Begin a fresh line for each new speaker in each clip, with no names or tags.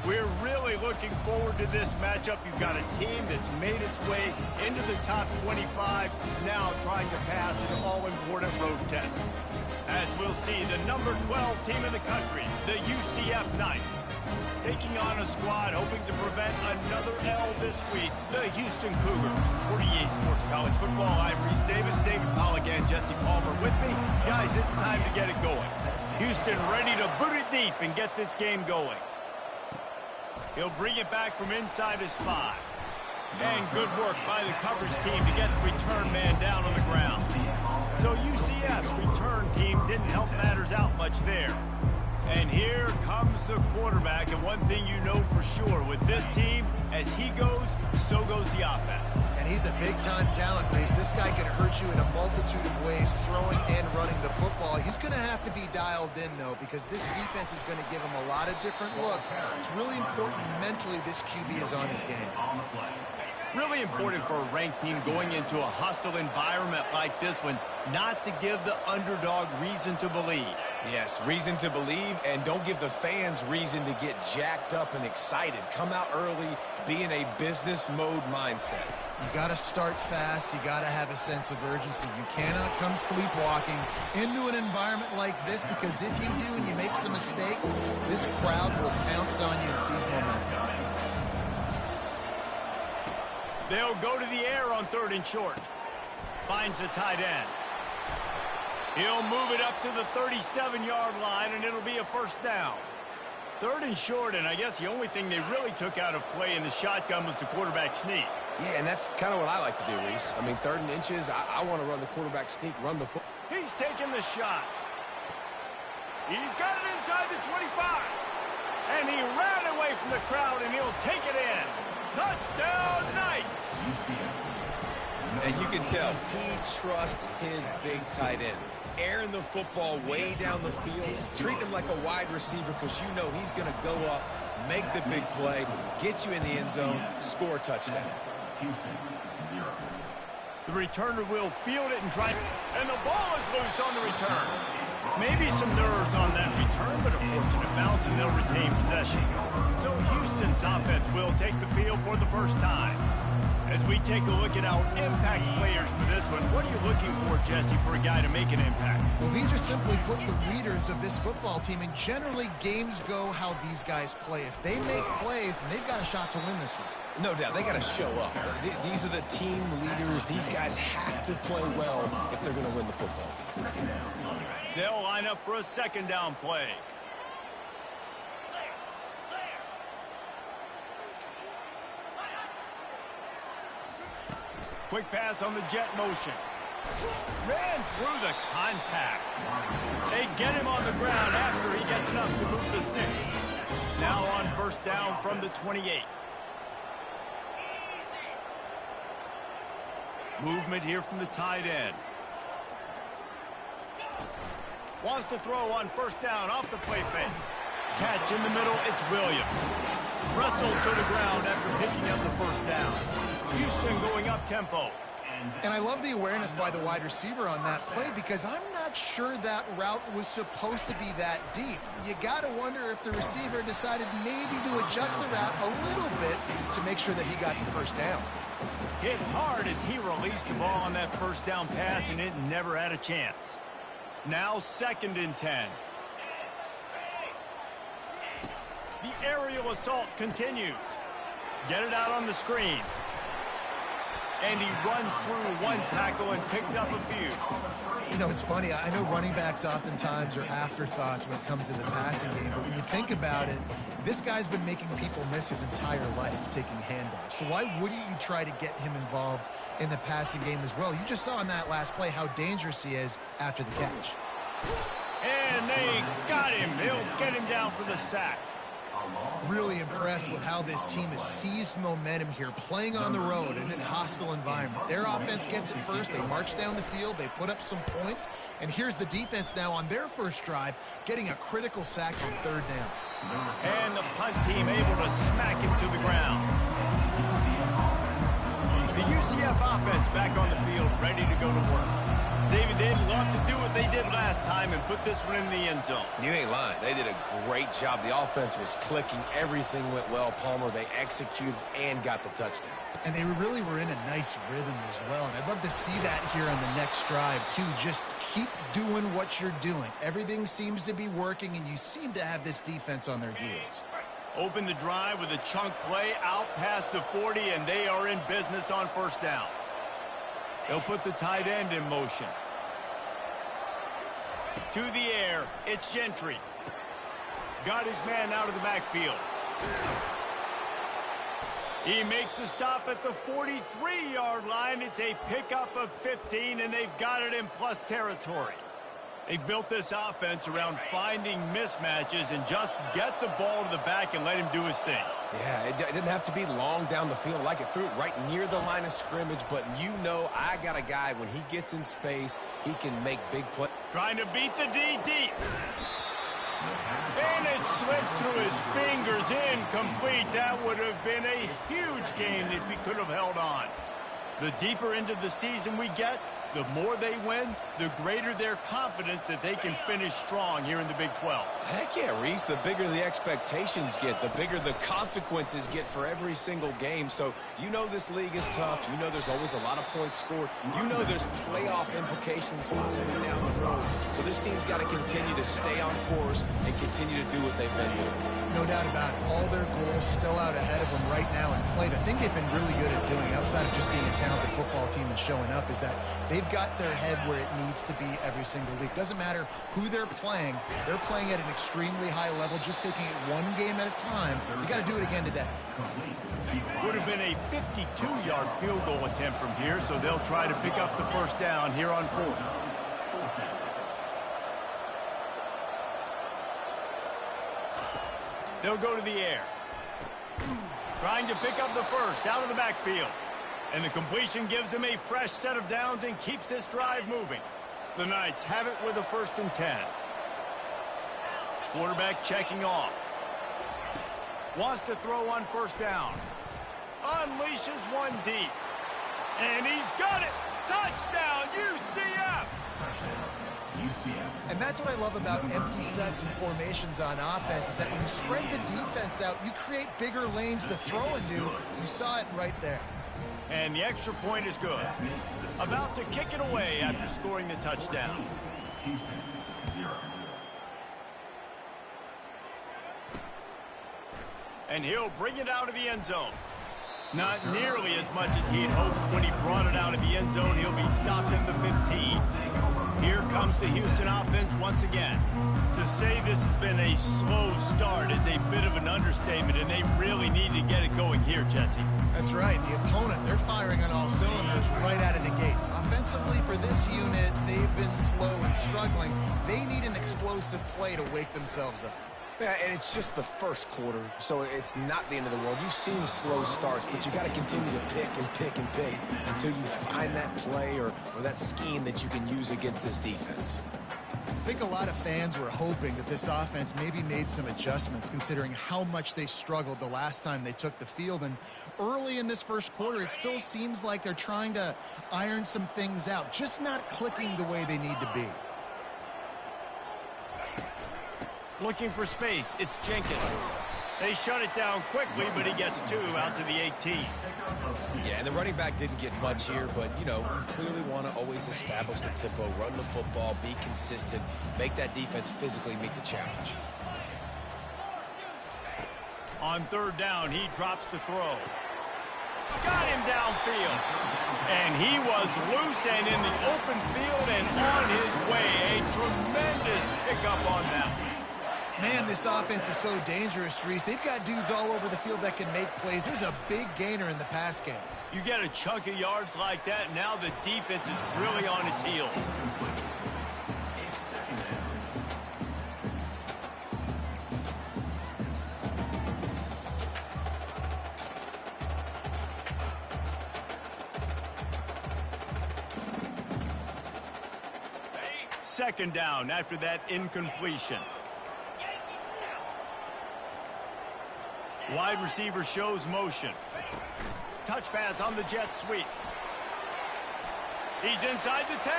We're really looking forward to this matchup. You've got a team that's made its way into the top 25, now trying to pass an all-important road test. As we'll see, the number 12 team in the country, the UCF Knights, taking on a squad hoping to prevent another L this week, the Houston Cougars. 48 Sports College Football, I'm Reese Davis, David Pollack, and Jesse Palmer with me. Guys, it's time to get it going. Houston ready to boot it deep and get this game going. He'll bring it back from inside his 5. And good work by the coverage team to get the return man down on the ground. So UCF's return team didn't help matters out much there. And here comes the quarterback, and one thing you know for sure, with this team, as he goes, so goes the offense.
And he's a big-time talent, Reese. This guy can hurt you in a multitude of ways, throwing and running the football. He's going to have to be dialed in, though, because this defense is going to give him a lot of different looks. It's really important mentally this QB is on his game.
Really important for a ranked team going into a hostile environment like this one, not to give the underdog reason to believe.
Yes, reason to believe, and don't give the fans reason to get jacked up and excited. Come out early, be in a business mode mindset.
You got to start fast. You got to have a sense of urgency. You cannot come sleepwalking into an environment like this, because if you do and you make some mistakes, this crowd will pounce on you and seize momentum.
They'll go to the air on 3rd and short. Finds the tight end. He'll move it up to the 37-yard line, and it'll be a first down. 3rd and short, and I guess the only thing they really took out of play in the shotgun was the quarterback sneak.
Yeah, and that's kind of what I like to do, Reese. I mean, 3rd and inches, I want to run the quarterback sneak, run the foot.
He's taking the shot. He's got it inside the 25. And he ran away from the crowd, and he'll take it in. Touchdown, Knights!
And you can tell he trusts his big tight end. Airing the football way down the field, treat him like a wide receiver, because you know he's going to go up, make the big play, get you in the end zone, score a touchdown.
The returner will field it and try, and the ball is loose on the return. Maybe some nerves on that return, but a fortunate bounce, and they'll retain possession. So Houston's offense will take the field for the first time. As we take a look at our impact players for this one, what are you looking for, Jesse, for a guy to make an impact?
Well, these are simply put the leaders of this football team, and generally games go how these guys play. If they make plays, then they've got a shot to win this one.
No doubt, they got to show up. These are the team leaders. These guys have to play well if they're going to win the football.
They'll line up for a 2nd down play. Quick pass on the jet motion. Ran through the contact. They get him on the ground after he gets enough to move the sticks. Now on 1st down from the 28. Movement here from the tight end. Wants to throw on 1st down off the play fake. Catch in the middle, it's Williams. Wrestled to the ground after picking up the 1st down. Houston going up tempo.
And I love the awareness by the wide receiver on that play, because I'm not sure that route was supposed to be that deep. You got to wonder if the receiver decided maybe to adjust the route a little bit to make sure that he got the 1st down.
Hit hard as he released the ball on that 1st down pass, and it never had a chance. Now 2nd and 10. The aerial assault continues. Get it out on the screen. And he runs through one tackle and picks up a few.
You know, it's funny. I know running backs oftentimes are afterthoughts when it comes to the passing game, but when you think about it, this guy's been making people miss his entire life taking handoffs. So why wouldn't you try to get him involved in the passing game as well? You just saw in that last play how dangerous he is after the catch.
And they got him. They'll get him down for the sack.
Really impressed with how this team has seized momentum here, playing on the road in this hostile environment. Their offense gets it first. They march down the field. They put up some points. And here's the defense now on their first drive, getting a critical sack on 3rd down.
And the punt team able to smack him to the ground. The UCF offense back on the field, ready to go to work. David, they'd love to do what they did last time and put this one in the end zone.
You ain't lying. They did a great job. The offense was clicking. Everything went well. Palmer, they executed and got the touchdown.
And they really were in a nice rhythm as well. And I'd love to see that here on the next drive, too. Just keep doing what you're doing. Everything seems to be working, and you seem to have this defense on their heels.
Open the drive with a chunk play out past the 40, and they are in business on first down. They'll put the tight end in motion. To the air, it's Gentry. Got his man out of the backfield. He makes the stop at the 43-yard line. It's a pickup of 15, and they've got it in plus territory. They've built this offense around finding mismatches and just get the ball to the back and let him do his thing.
Yeah, it didn't have to be long down the field. Like it threw it right near the line of scrimmage, but you know I got a guy, when he gets in space, he can make big plays.
Trying to beat the D deep. And it slips through his fingers, incomplete. That would have been a huge gain if he could have held on. The deeper into the season we get, the more they win, the greater their confidence that they can finish strong here in the Big 12.
Heck yeah, Reese. The bigger the expectations get, the bigger the consequences get for every single game. So you know this league is tough. You know there's always a lot of points scored. You know there's playoff implications possibly down the road. So this team's got to continue to stay on course and continue to do what they've been doing.
No doubt about it. All their goals still out ahead of them right now in play. The thing they've been really good at doing, outside of just being a talented football team and showing up, is that they've got their head where it needs to be every single week. Doesn't matter who they're playing at an extremely high level, just taking it one game at a time. You got to do it again today.
Would have been a 52-yard field goal attempt from here, so they'll try to pick up the first down here on fourth. They'll go to the air. Trying to pick up the first out of the backfield. And the completion gives him a fresh set of downs and keeps this drive moving. The Knights have it with a 1st and 10. Quarterback checking off. Wants to throw on first down. Unleashes one deep. And he's got it. Touchdown, UCF!
And that's what I love about empty sets and formations on offense, is that when you spread the defense out, you create bigger lanes to throw into. You saw it right there.
And the extra point is good. About to kick it away after scoring the touchdown. And he'll bring it out of the end zone. Not nearly as much as he'd hoped when he brought it out of the end zone. He'll be stopped at the 15. Here comes the Houston offense once again. To say this has been a slow start is a bit of an understatement, and they really need to get it going here, Jesse.
That's right. The opponent, they're firing on all cylinders right out of the gate. Offensively, for this unit, they've been slow and struggling. They need an explosive play to wake themselves up.
Yeah, and it's just the first quarter, so it's not the end of the world. You've seen slow starts, but you got to continue to pick and pick and pick until you find that play or that scheme that you can use against this defense.
I think a lot of fans were hoping that this offense maybe made some adjustments, considering how much they struggled the last time they took the field. And early in this first quarter, it still seems like they're trying to iron some things out, just not clicking the way they need to be.
Looking for space, it's Jenkins. They shut it down quickly, but he gets 2 out to the 18.
Yeah, and the running back didn't get much here, but, you know, you clearly want to always establish the tempo, run the football, be consistent, make that defense physically meet the challenge.
On 3rd down, he drops to throw. Got him downfield. And he was loose and in the open field and on his way. A tremendous pickup on that one.
Man, this offense is so dangerous, Reese. They've got dudes all over the field that can make plays. There's a big gainer in the pass game.
You get a chunk of yards like that, now the defense is really on its heels. Second down after that incompletion. Wide receiver shows motion. Touch pass on the jet sweep. He's inside the 10.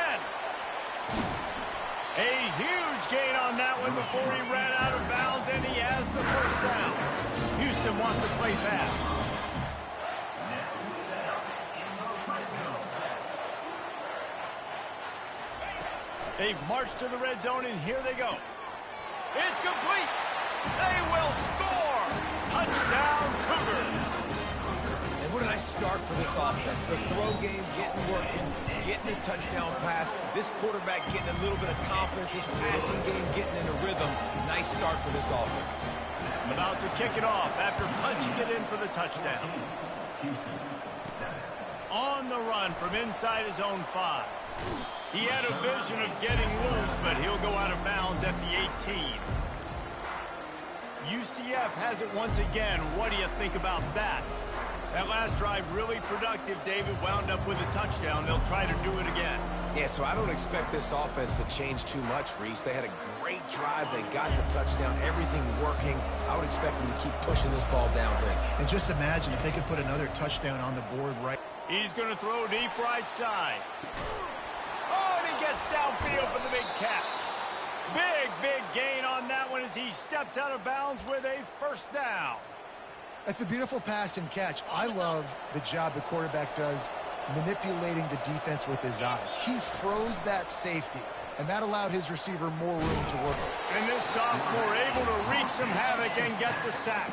A huge gain on that one before he ran out of bounds, and he has the first down. Houston wants to play fast. They've marched to the red zone, and here they go. It's complete. They will score. Touchdown, Cougars.
And what a nice start for this offense. The throw game getting working, getting a touchdown pass. This quarterback getting a little bit of confidence. This passing game getting in a rhythm. Nice start for this offense.
About to kick it off after punching it in for the touchdown. On the run from inside his own 5. He had a vision of getting loose, but he'll go out of bounds at the 18. UCF has it once again. What do you think about that? That last drive really productive. David wound up with a touchdown. They'll try to do it again.
Yeah, so I don't expect this offense to change too much, Reese. They had a great drive. They got the touchdown. Everything working. I would expect them to keep pushing this ball downhill.
And just imagine if they could put another touchdown on the board right.
He's going to throw deep right side. Oh, and he gets downfield for the big catch. Big gain on that one as he steps out of bounds with a first down.
That's a beautiful pass and catch. I love the job the quarterback does manipulating the defense with his eyes. He froze that safety, and that allowed his receiver more room to work.
And this sophomore able to wreak some havoc and get the sack.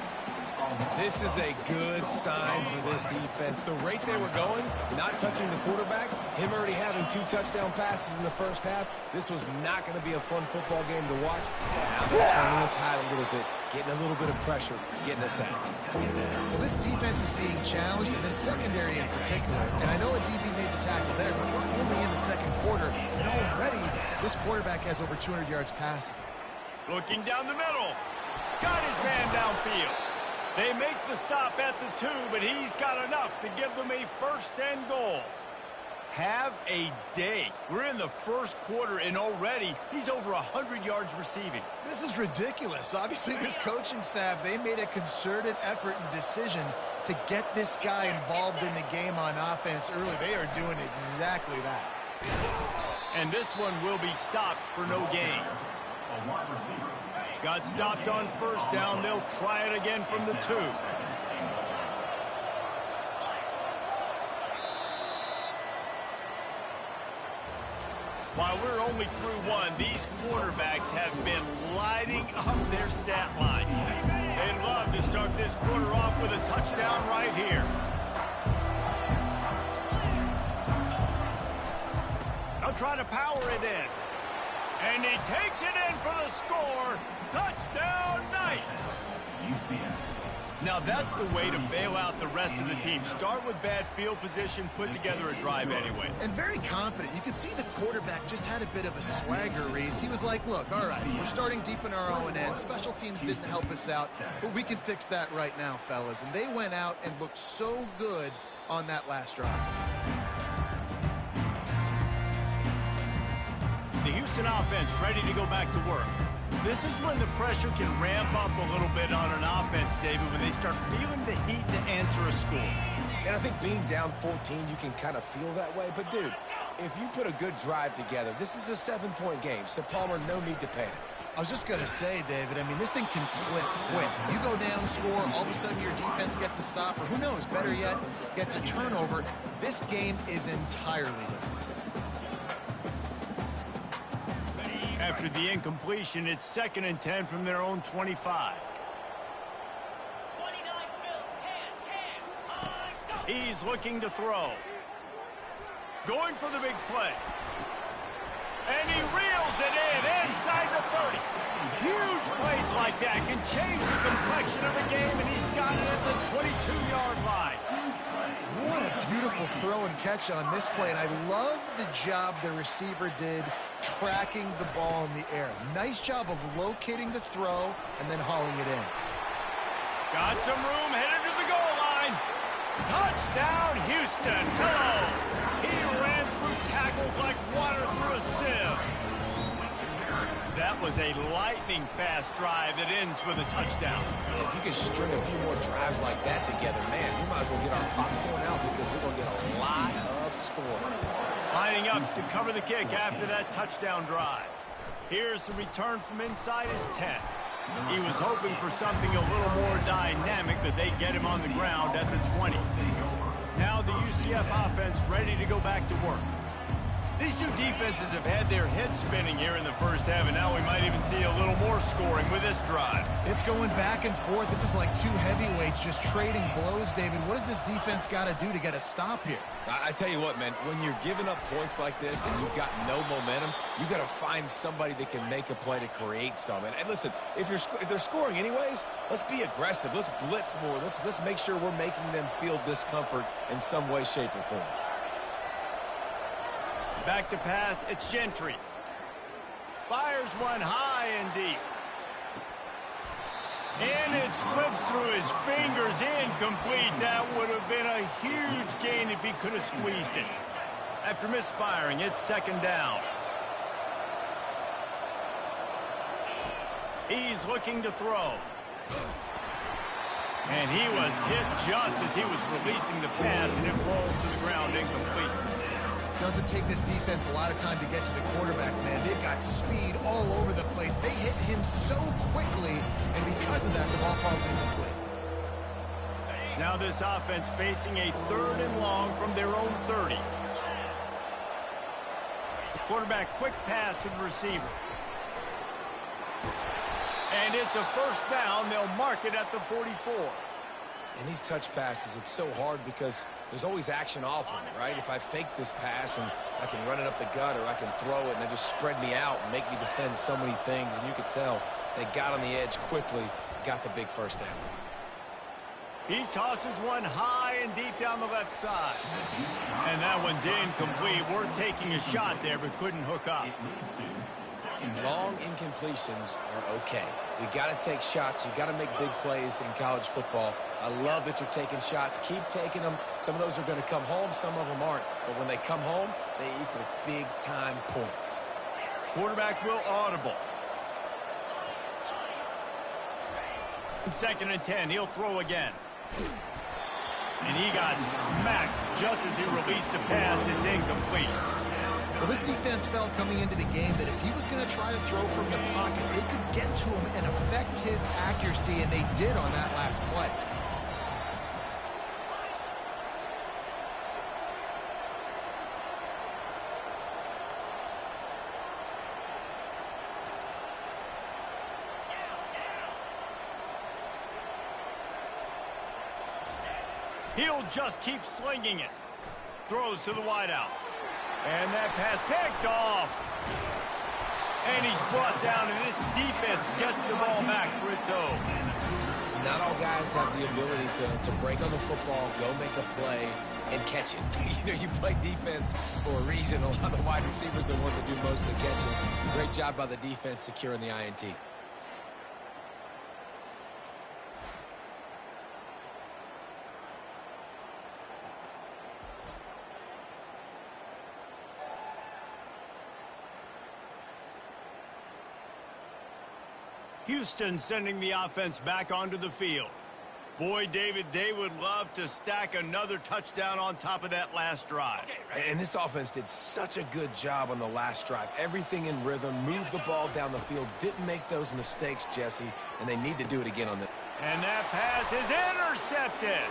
This is a good sign for this defense. The rate they were going, not touching the quarterback, him already having 2 touchdown passes in the first half, this was not going to be a fun football game to watch. Now they're turning the tide a little bit, getting a little bit of pressure, getting a sack.
Well, this defense is being challenged, and this secondary in particular. And I know a DB made the tackle there, but we're only in the second quarter, and already this quarterback has over 200 yards passing.
Looking down the middle. Got his man downfield. They make the stop at the 2, but he's got enough to give them a first and goal. Have a day. We're in the first quarter, and already he's over 100 yards receiving.
This is ridiculous. Obviously, this coaching staff, they made a concerted effort and decision to get this guy involved in the game on offense early. They are doing exactly that.
And this one will be stopped for no gain. Got stopped on first down. They'll try it again from the 2. While we're only through 1, these quarterbacks have been lighting up their stat line. They'd love to start this quarter off with a touchdown right here. They'll try to power it in. And he takes it in for the score. Touchdown, Knights! Now that's the way to bail out the rest of the team. Start with bad field position, put together a drive anyway.
And very confident. You can see the quarterback just had a bit of a swagger, Reese. He was like, look, all right, we're starting deep in our own end. Special teams didn't help us out, but we can fix that right now, fellas. And they went out and looked so good on that last drive.
The Houston offense ready to go back to work. This is when the pressure can ramp up a little bit on an offense, David, when they start feeling the heat to answer a score.
And I think being down 14, you can kind of feel that way. But, dude, if you put a good drive together, this is a 7-point game. So, Palmer, no need to panic.
I was just going to say, David, I mean, this thing can flip quick. You go down, score, all of a sudden your defense gets a stop, or who knows, better yet, gets a turnover. This game is entirely different.
After the incompletion, it's 2nd and 10 from their own 25. He's looking to throw. Going for the big play. And he reels it in inside the 30. Huge plays like that can change the complexion of a game, and he's got it at the 22-yard line.
What a beautiful throw and catch on this play, and I love the job the receiver did tracking the ball in the air. Nice job of locating the throw and then hauling it in.
Got some room, headed to the goal line. Touchdown, Houston. Hello. He ran through tackles like water through a sieve. That was a lightning-fast drive that ends with a touchdown.
If you can string a few more drives like that together, man, we might as well get our popcorn out because we're going to get a lot of score.
Lining up to cover the kick after that touchdown drive. Here's the return from inside his 10. He was hoping for something a little more dynamic, but they get him on the ground at the 20. Now the UCF offense ready to go back to work. These two defenses have had their heads spinning here in the first half, and now we might even see a little more scoring with this drive.
It's going back and forth. This is like two heavyweights just trading blows, David. What does this defense got to do to get a stop here?
I tell you what, man, when you're giving up points like this and you've got no momentum, you got to find somebody that can make a play to create some. And listen, if they're scoring anyways, let's be aggressive. Let's blitz more. Let's make sure we're making them feel discomfort in some way, shape, or form.
Back to pass, it's Gentry. Fires one high and deep. And it slips through his fingers, incomplete. That would have been a huge gain if he could have squeezed it. After misfiring, it's second down. He's looking to throw. And he was hit just as he was releasing the pass, and it falls to the ground incomplete.
Doesn't take this defense a lot of time to get to the quarterback, man. They've got speed all over the place. They hit him so quickly, and because of that, the ball falls incomplete.
Now this offense facing a 3rd and long from their own 30. Quarterback quick pass to the receiver. And it's a first down. They'll mark it at the 44.
In these touch passes, it's so hard because there's always action off of it, right? If I fake this pass and I can run it up the gut, or I can throw it and it just spread me out and make me defend so many things, and you could tell they got on the edge quickly, got the big first down.
He tosses one high and deep down the left side. And that one's incomplete. Worth taking a shot there, but couldn't hook up.
Long incompletions are okay. We got to take shots. You got to make big plays in college football. I love that you're taking shots. Keep taking them. Some of those are going to come home. Some of them aren't. But when they come home, they equal big-time points.
Quarterback will audible. 2nd and 10. He'll throw again. And he got smacked just as he released the pass. It's incomplete.
Well, this defense felt coming into the game that if he was going to try to throw from the pocket, they could get to him and affect his accuracy, and they did on that last play.
He'll just keep slinging it. Throws to the wideout. And that pass picked off. And he's brought down, and this defense gets the ball back for its own.
Not all guys have the ability to break on the football, go make a play, and catch it. You play defense for a reason. A lot of the wide receivers are the ones that do most of the catching. Great job by the defense securing the INT.
Houston sending the offense back onto the field. Boy, David, they would love to stack another touchdown on top of that last drive.
And this offense did such a good job on the last drive. Everything in rhythm, moved the ball down the field, didn't make those mistakes, Jesse, and they need to do it again on this.
And that pass is intercepted.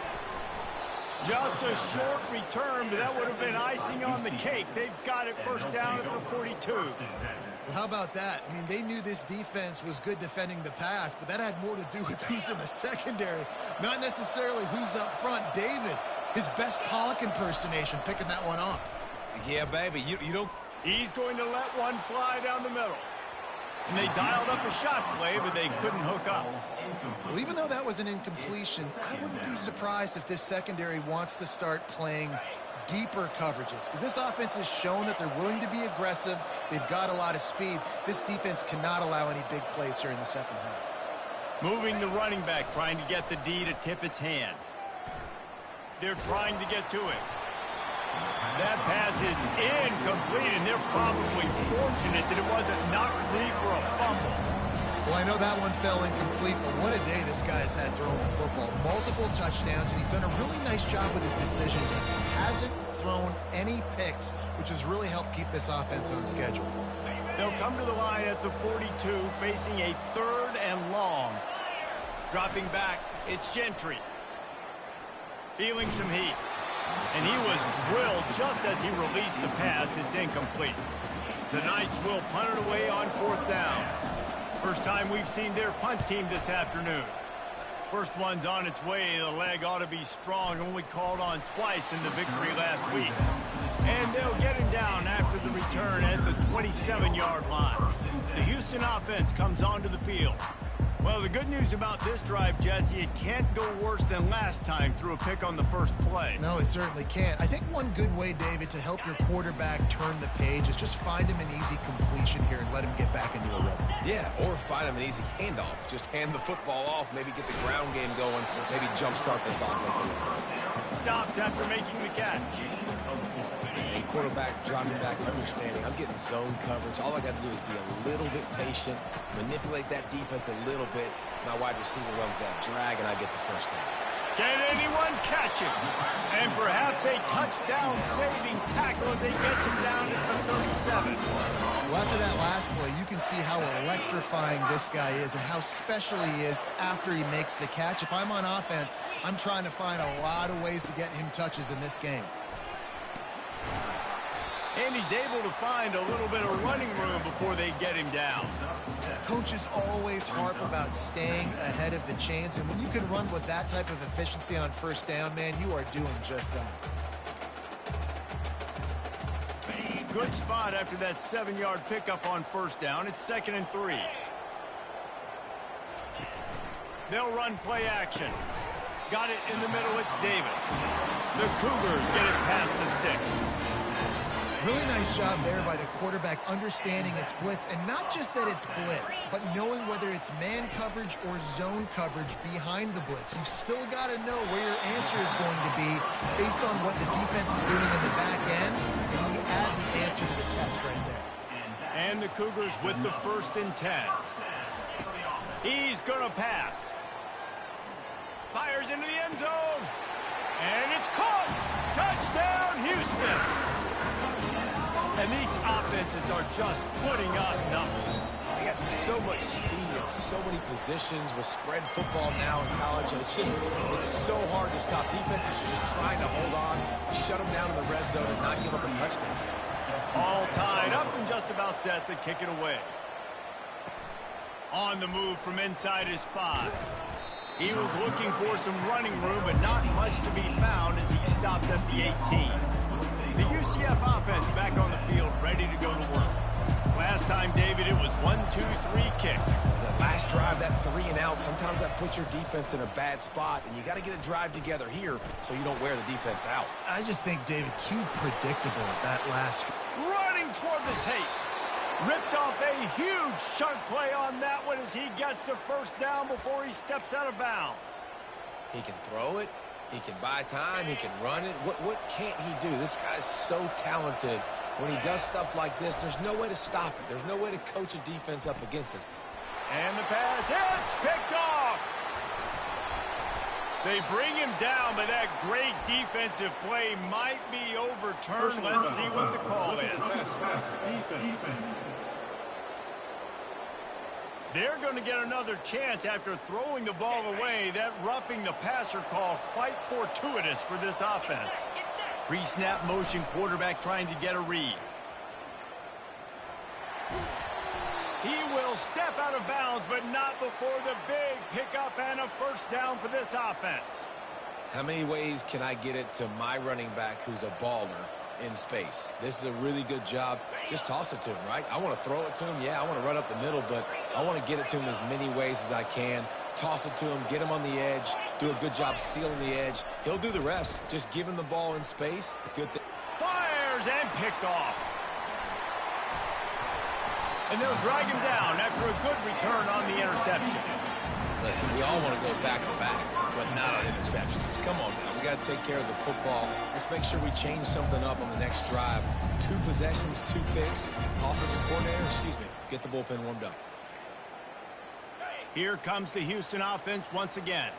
Just a short return, but that would have been icing on the cake. They've got it first down at the 42.
Well, how about that? I mean, they knew this defense was good defending the pass, but that had more to do with who's in the secondary, not necessarily who's up front. David, his best Pollock impersonation, picking that one off.
Yeah, baby, you don't...
He's going to let one fly down the middle. And they dialed up a shot play, but they couldn't hook up.
Well, even though that was an incompletion, I wouldn't be surprised if this secondary wants to start playing deeper coverages, because this offense has shown that they're willing to be aggressive. They've got a lot of speed. This defense cannot allow any big plays here in the second half.
Moving the running back, trying to get the D to tip its hand. They're trying to get to it. That pass is incomplete, and they're probably fortunate that it wasn't knocked free for a fumble.
Well, I know that one fell incomplete, but what a day this guy's had throwing the football. Multiple touchdowns, and he's done a really nice job with his decision-making. hasn't thrown any picks, which has really helped keep this offense on schedule.
They'll come to the line at the 42, facing a 3rd and long. Dropping back, it's Gentry. Feeling some heat. And he was drilled just as he released the pass. It's incomplete. The Knights will punt it away on 4th down. First time we've seen their punt team this afternoon. First one's on its way. The leg ought to be strong. Only called on twice in the victory last week. And they'll get him down after the return at the 27-yard line. The Houston offense comes onto the field. Well, the good news about this drive, Jesse, it can't go worse than last time through a pick on the first play.
No, it certainly can't. I think one good way, David, to help your quarterback turn the page is just find him an easy completion here and let him get back into a rhythm.
Yeah, or find him an easy handoff. Just hand the football off, maybe get the ground game going, maybe jumpstart this offense a little bit.
Stopped after making the catch.
And quarterback dropping back, understanding I'm getting zone coverage. All I got to do is be a little bit patient, manipulate that defense a little bit. My wide receiver runs that drag, and I get the first down.
Can anyone catch him? And perhaps a touchdown-saving tackle as they get him down at the 37.
Well, after that last play, you can see how electrifying this guy is and how special he is after he makes the catch. If I'm on offense, I'm trying to find a lot of ways to get him touches in this game.
And he's able to find a little bit of running room before they get him down.
Coaches always harp about staying ahead of the chains, and when you can run with that type of efficiency on first down, man, you are doing just that.
Good spot after that 7-yard pickup on first down. It's 2nd and 3. They'll run play action. Got it in the middle, it's Davis. The Cougars get it past the sticks.
Really nice job there by the quarterback understanding it's blitz, and not just that it's blitz, but knowing whether it's man coverage or zone coverage behind the blitz. You've still got to know where your answer is going to be based on what the defense is doing in the back end, and you add the answer to the test right there.
And the Cougars with the 1st and 10. He's going to pass. Fires into the end zone. And it's caught. Touchdown, Houston. And these offenses are just putting up numbers.
They got so much speed and so many positions with spread football now in college. And it's so hard to stop. Defenses are just trying to hold on, shut them down in the red zone, and not give up a touchdown.
All tied up and just about set to kick it away. On the move from inside his 5. He was looking for some running room, but not much to be found as he stopped at the 18. The UCF offense back on the field, ready to go to work. Last time, David, it was 1-2-3 kick.
The last drive, that 3 and out, sometimes that puts your defense in a bad spot, and you got to get a drive together here so you don't wear the defense out.
I just think, David, too predictable that last.
Running toward the tape. Ripped off a huge chunk play on that one as he gets the first down before he steps out of bounds.
He can throw it. He can buy time. He can run it. What can't he do? This guy's so talented. When he does stuff like this, there's no way to stop it. There's no way to coach a defense up against this.
And the pass hits, picked off. They bring him down, but that great defensive play might be overturned. Let's see what the call is. They're going to get another chance after throwing the ball away. That roughing the passer call quite fortuitous for this offense. Pre-snap motion, quarterback trying to get a read. He will step out of bounds, but not before the big pickup and a first down for this offense.
How many ways can I get it to my running back who's a baller in space? This is a really good job. Just toss it to him, right? I want to throw it to him. Yeah, I want to run up the middle, but I want to get it to him as many ways as I can. Toss it to him, get him on the edge, do a good job sealing the edge. He'll do the rest. Just give him the ball in space. Good thing.
Fires and picked off. And they'll drag him down after a good return on the interception.
Listen, we all want to go back-to-back, but not on interceptions. Come on now. We got to take care of the football. Let's make sure we change something up on the next drive. 2 possessions, 2 picks. Offensive coordinator, get the bullpen warmed up.
Here comes the Houston offense once again.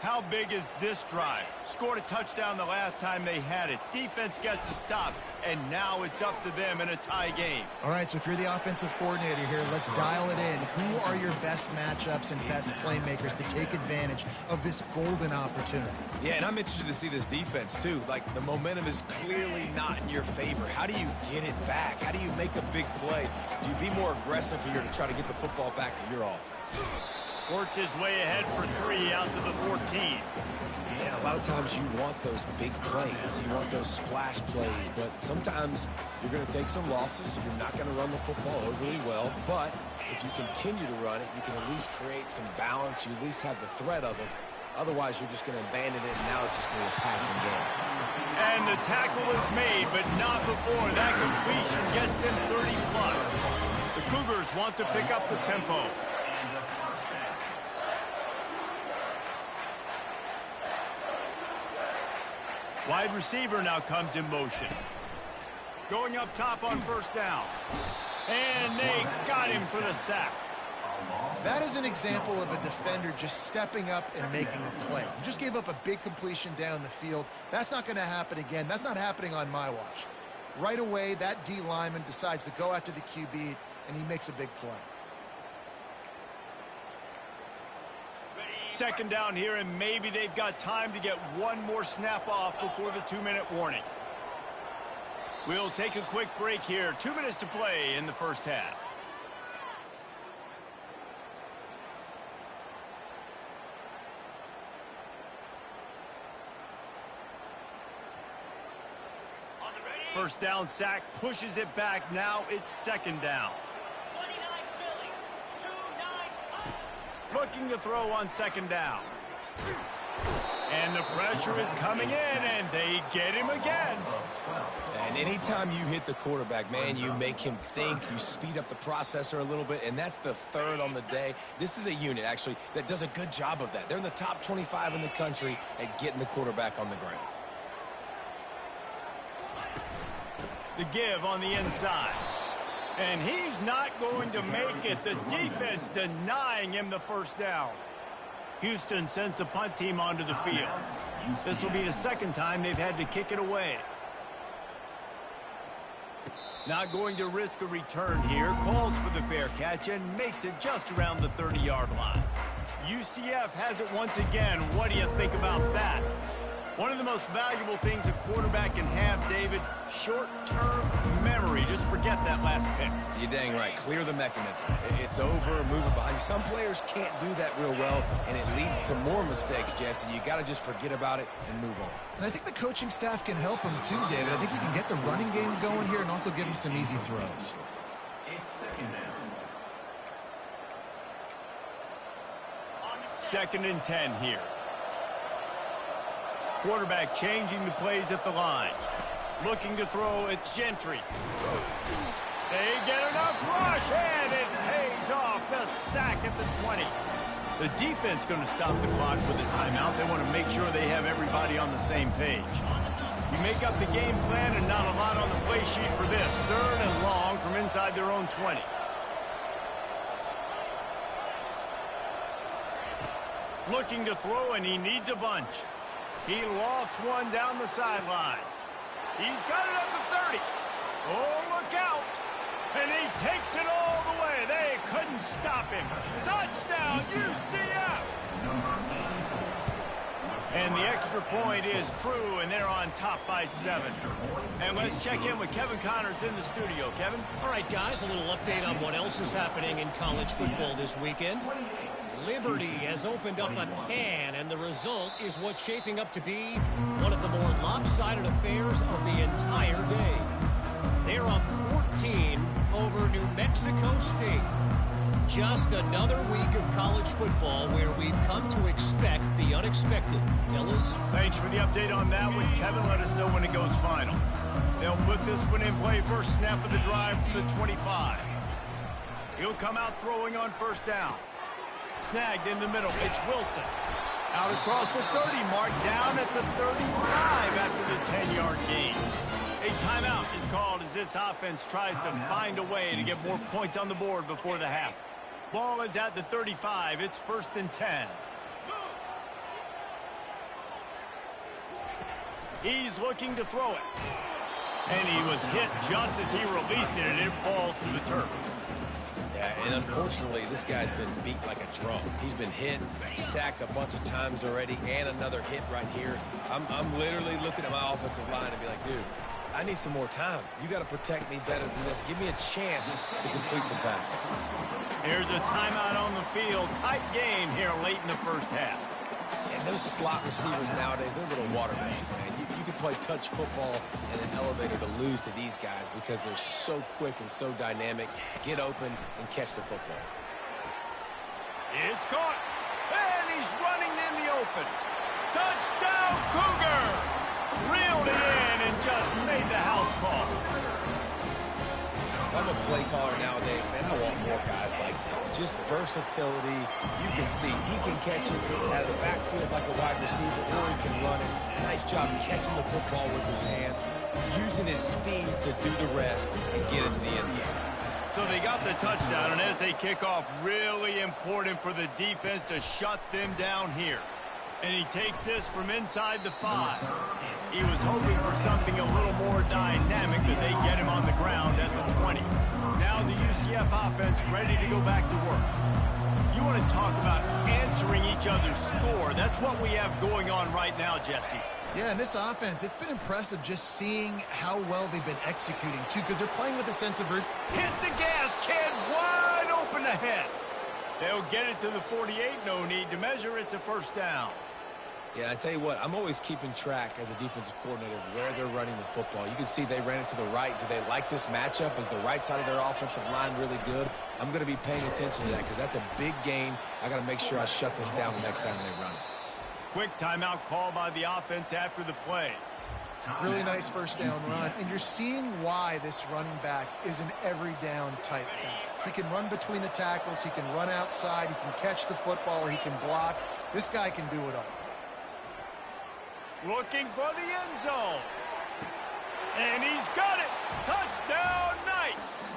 How big is this drive? Scored a touchdown the last time they had it. Defense gets a stop, and now it's up to them in a tie game.
All right, so if you're the offensive coordinator here, let's dial it in. Who are your best matchups and best playmakers to take advantage of this golden opportunity?
Yeah, and I'm interested to see this defense, too. Like, the momentum is clearly not in your favor. How do you get it back? How do you make a big play? Do you be more aggressive here to try to get the football back to your offense?
Works his way ahead for 3 out to the 14.
Man, a lot of times you want those big plays. You want those splash plays. But sometimes you're going to take some losses. You're not going to run the football overly well. But if you continue to run it, you can at least create some balance. You at least have the threat of it. Otherwise, you're just going to abandon it, and now it's just going to be a passing game.
And the tackle is made, but not before that completion gets them 30-plus. The Cougars want to pick up the tempo. Wide receiver now comes in motion. Going up top on first down. And they got him for the sack.
That is an example of a defender just stepping up and making a play. You just gave up a big completion down the field. That's not going to happen again. That's not happening on my watch. Right away, that D lineman decides to go after the QB, and he makes a big play.
Second down here, and maybe they've got time to get one more snap off before the 2-minute warning. We'll take a quick break here. 2 minutes to play in the first half. First down sack, pushes it back. Now it's second down. Looking to throw on second down. And the pressure is coming in, and they get him again.
And anytime you hit the quarterback, man, you make him think, you speed up the processor a little bit, and that's the third on the day. This is a unit, actually, that does a good job of that. They're in the top 25 in the country at getting the quarterback on the ground.
The give on the inside. And he's not going to make it. The defense denying him the first down. Houston sends the punt team onto the field. This will be the second time they've had to kick it away. Not going to risk a return here. Calls for the fair catch and makes it just around the 30-yard line. UCF has it once again. What do you think about that? One of the most valuable things a quarterback can have, David, short-term memory. Just forget that last pick.
You're dang right. Clear the mechanism. It's over, move it behind you. Some players can't do that real well, and it leads to more mistakes, Jesse. You got to just forget about it and move on.
And I think the coaching staff can help him too, David. I think you can get the running game going here and also give him some easy throws.
Second and 10 here. Quarterback changing the plays at the line. Looking to throw, it's Gentry. They get enough rush, and it pays off. The sack at the 20. The defense going to stop the clock with a timeout. They want to make sure they have everybody on the same page. You make up the game plan and not a lot on the play sheet for this. Third and long from inside their own 20. Looking to throw, and he needs a bunch. He lofts one down the sideline. He's got it at the 30. Oh, look out. And he takes it all the way. They couldn't stop him. Touchdown, UCF. And the extra point is true, and they're on top by 7. And let's check in with Kevin Connors in the studio. Kevin?
All right, guys, a little update on what else is happening in college football this weekend. Liberty has opened up a can, and the result is what's shaping up to be one of the more lopsided affairs of the entire day. They're up 14 over New Mexico State. Just another week of college football where we've come to expect the unexpected. Ellis?
Thanks for the update on that one, Kevin. Let us know when it goes final. They'll put this one in play. First snap of the drive from the 25. He'll come out throwing on first down. Snagged in the middle. It's Wilson. Out across the 30 mark, down at the 35 after the 10-yard gain. A timeout is called as this offense tries to find a way to get more points on the board before the half. Ball is at the 35. It's first and 10. He's looking to throw it. And he was hit just as he released it, and it falls to the turf.
Yeah, and unfortunately, this guy's been beat like a drum. He's been hit, sacked a bunch of times already, and another hit right here. I'm literally looking at my offensive line and be like, dude, I need some more time. You got to protect me better than this. Give me a chance to complete some passes.
Here's a timeout on the field. Tight game here late in the first half.
And those slot receivers nowadays, they're little water balloons, man. You can play touch football in an elevator to lose to these guys because they're so quick and so dynamic. Get open and catch the football.
It's caught. And he's running in the open. Touchdown, Cougars! Reeled it in and just made the house call.
If I'm a play caller nowadays, man, I want more guys like this. Just versatility. You can see he can catch it out of the backfield like a wide receiver, or he can run it. Nice job catching the football with his hands, using his speed to do the rest and get into the end zone.
So they got the touchdown, and as they kick off, really important for the defense to shut them down here. And he takes this from inside the 5. He was hoping for something a little more dynamic, that they get him on the ground at the 20. Now the UCF offense ready to go back to work. You want to talk about answering each other's score. That's what we have going on right now, Jesse.
Yeah, and this offense, it's been impressive just seeing how well they've been executing, too, because they're playing with a sense of...
Hit the gas, kid! Wide open ahead. They'll get it to the 48. No need to measure. It's a first down.
Yeah, I tell you what, I'm always keeping track as a defensive coordinator of where they're running the football. You can see they ran it to the right. Do they like this matchup? Is the right side of their offensive line really good? I'm going to be paying attention to that because that's a big gain. I got to make sure I shut this down the next time they run it.
Quick timeout call by the offense after the play.
Really nice first down run, and you're seeing why this running back is an every down type back. He can run between the tackles, he can run outside, he can catch the football, he can block. This guy can do it all.
Looking for the end zone. And he's got it. Touchdown, Knights.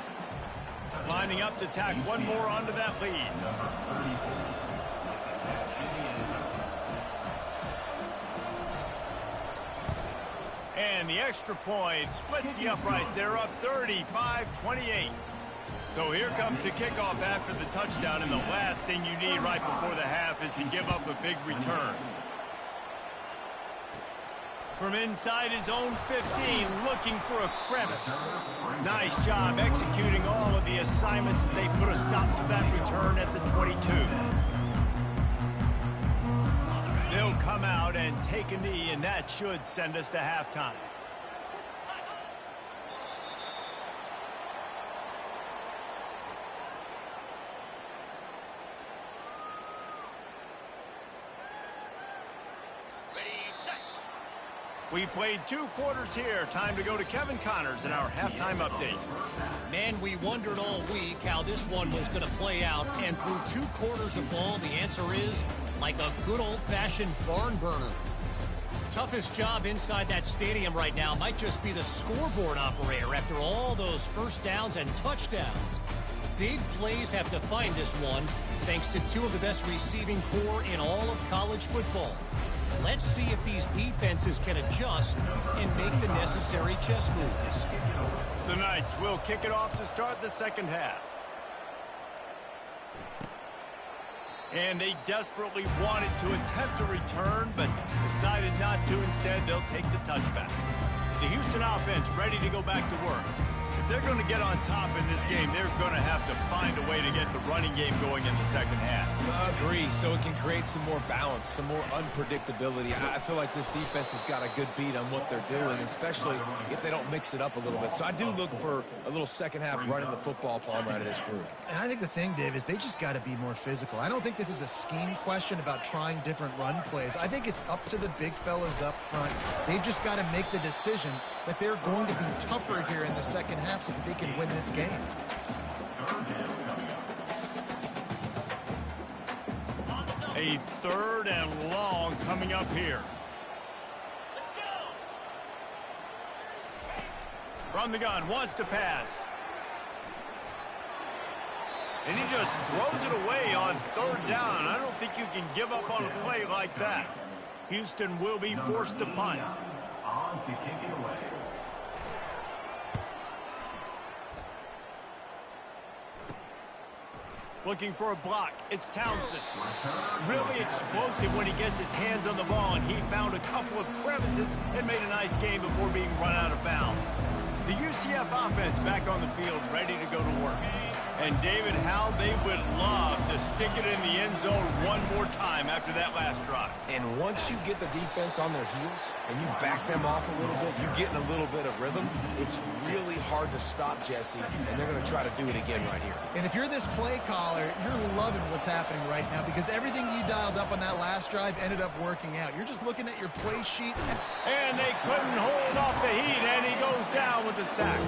Lining up to tack one more onto that lead. And the extra point splits the uprights. They're up 35-28. So here comes the kickoff after the touchdown, and the last thing you need right before the half is to give up a big return. From inside his own 15, looking for a crevice. Nice job executing all of the assignments as they put a stop to that return at the 22. They'll come out and take a knee, and that should send us to halftime. We played 2 quarters here. Time to go to Kevin Connors in our halftime update.
Man, we wondered all week how this one was going to play out, and through 2 quarters of ball, the answer is like a good old-fashioned barn burner. Toughest job inside that stadium right now might just be the scoreboard operator after all those first downs and touchdowns. Big plays have defined this one, thanks to 2 of the best receiving corps in all of college football. Let's see if these defenses can adjust and make the necessary chess moves.
The Knights will kick it off to start the second half. And they desperately wanted to attempt a return, but decided not to. Instead, they'll take the touchback. The Houston offense ready to go back to work. If they're going to get on top in this game, they're going to have to find a way to get the running game going in the second half.
Agree, so it can create some more balance, some more unpredictability. I feel like this defense has got a good beat on what they're doing, especially if they don't mix it up a little bit. So I do look for a little second half running the football palm out of this group.
And I think the thing, Dave, is they just got to be more physical. I don't think this is a scheme question about trying different run plays. I think it's up to the big fellas up front. They've just got to make the decision that they're going to be tougher here in the second half so that they can win this game.
A 3rd and long coming up here. From the gun, wants to pass. And he just throws it away on 3rd down. I don't think you can give up on a play like that. Houston will be forced to punt.
On to kick it away.
Looking for a block. It's Townsend. Really explosive when he gets his hands on the ball, and he found a couple of crevices and made a nice game before being run out of bounds. The UCF offense back on the field, ready to go to work. And David, how they would love to stick it in the end zone one more time after that last drive.
And once you get the defense on their heels and you back them off a little bit, you get in a little bit of rhythm, it's really hard to stop, Jesse, and they're going to try to do it again right here.
And if you're this play caller, you're loving what's happening right now because everything you dialed up on that last drive ended up working out. You're just looking at your play sheet.
And they couldn't hold off the heat, and he goes down with the sack.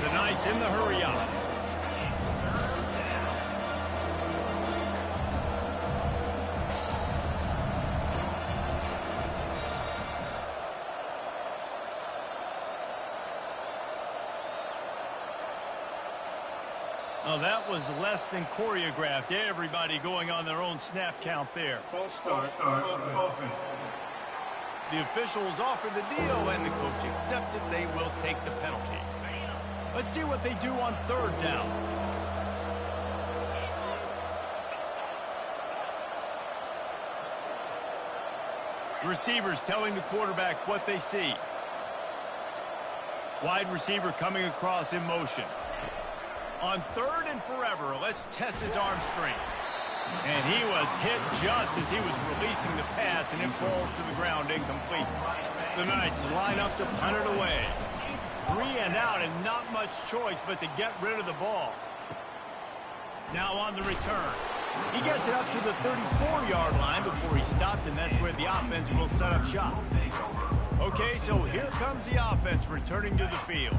The Knights in the hurry-up. Oh, that was less than choreographed. Everybody going on their own snap count there.
False start. Offense.
The officials offer the deal, and the coach accepts it. They will take the penalty. Let's see what they do on third down. Receivers telling the quarterback what they see. Wide receiver coming across in motion. On third and forever, let's test his arm strength. And he was hit just as he was releasing the pass, and it falls to the ground incomplete. The Knights line up to punt it away. 3 and out, and not much choice but to get rid of the ball. Now on the return. He gets it up to the 34-yard line before he stopped, and that's where the offense will set up shop. Okay, so here comes the offense returning to the field.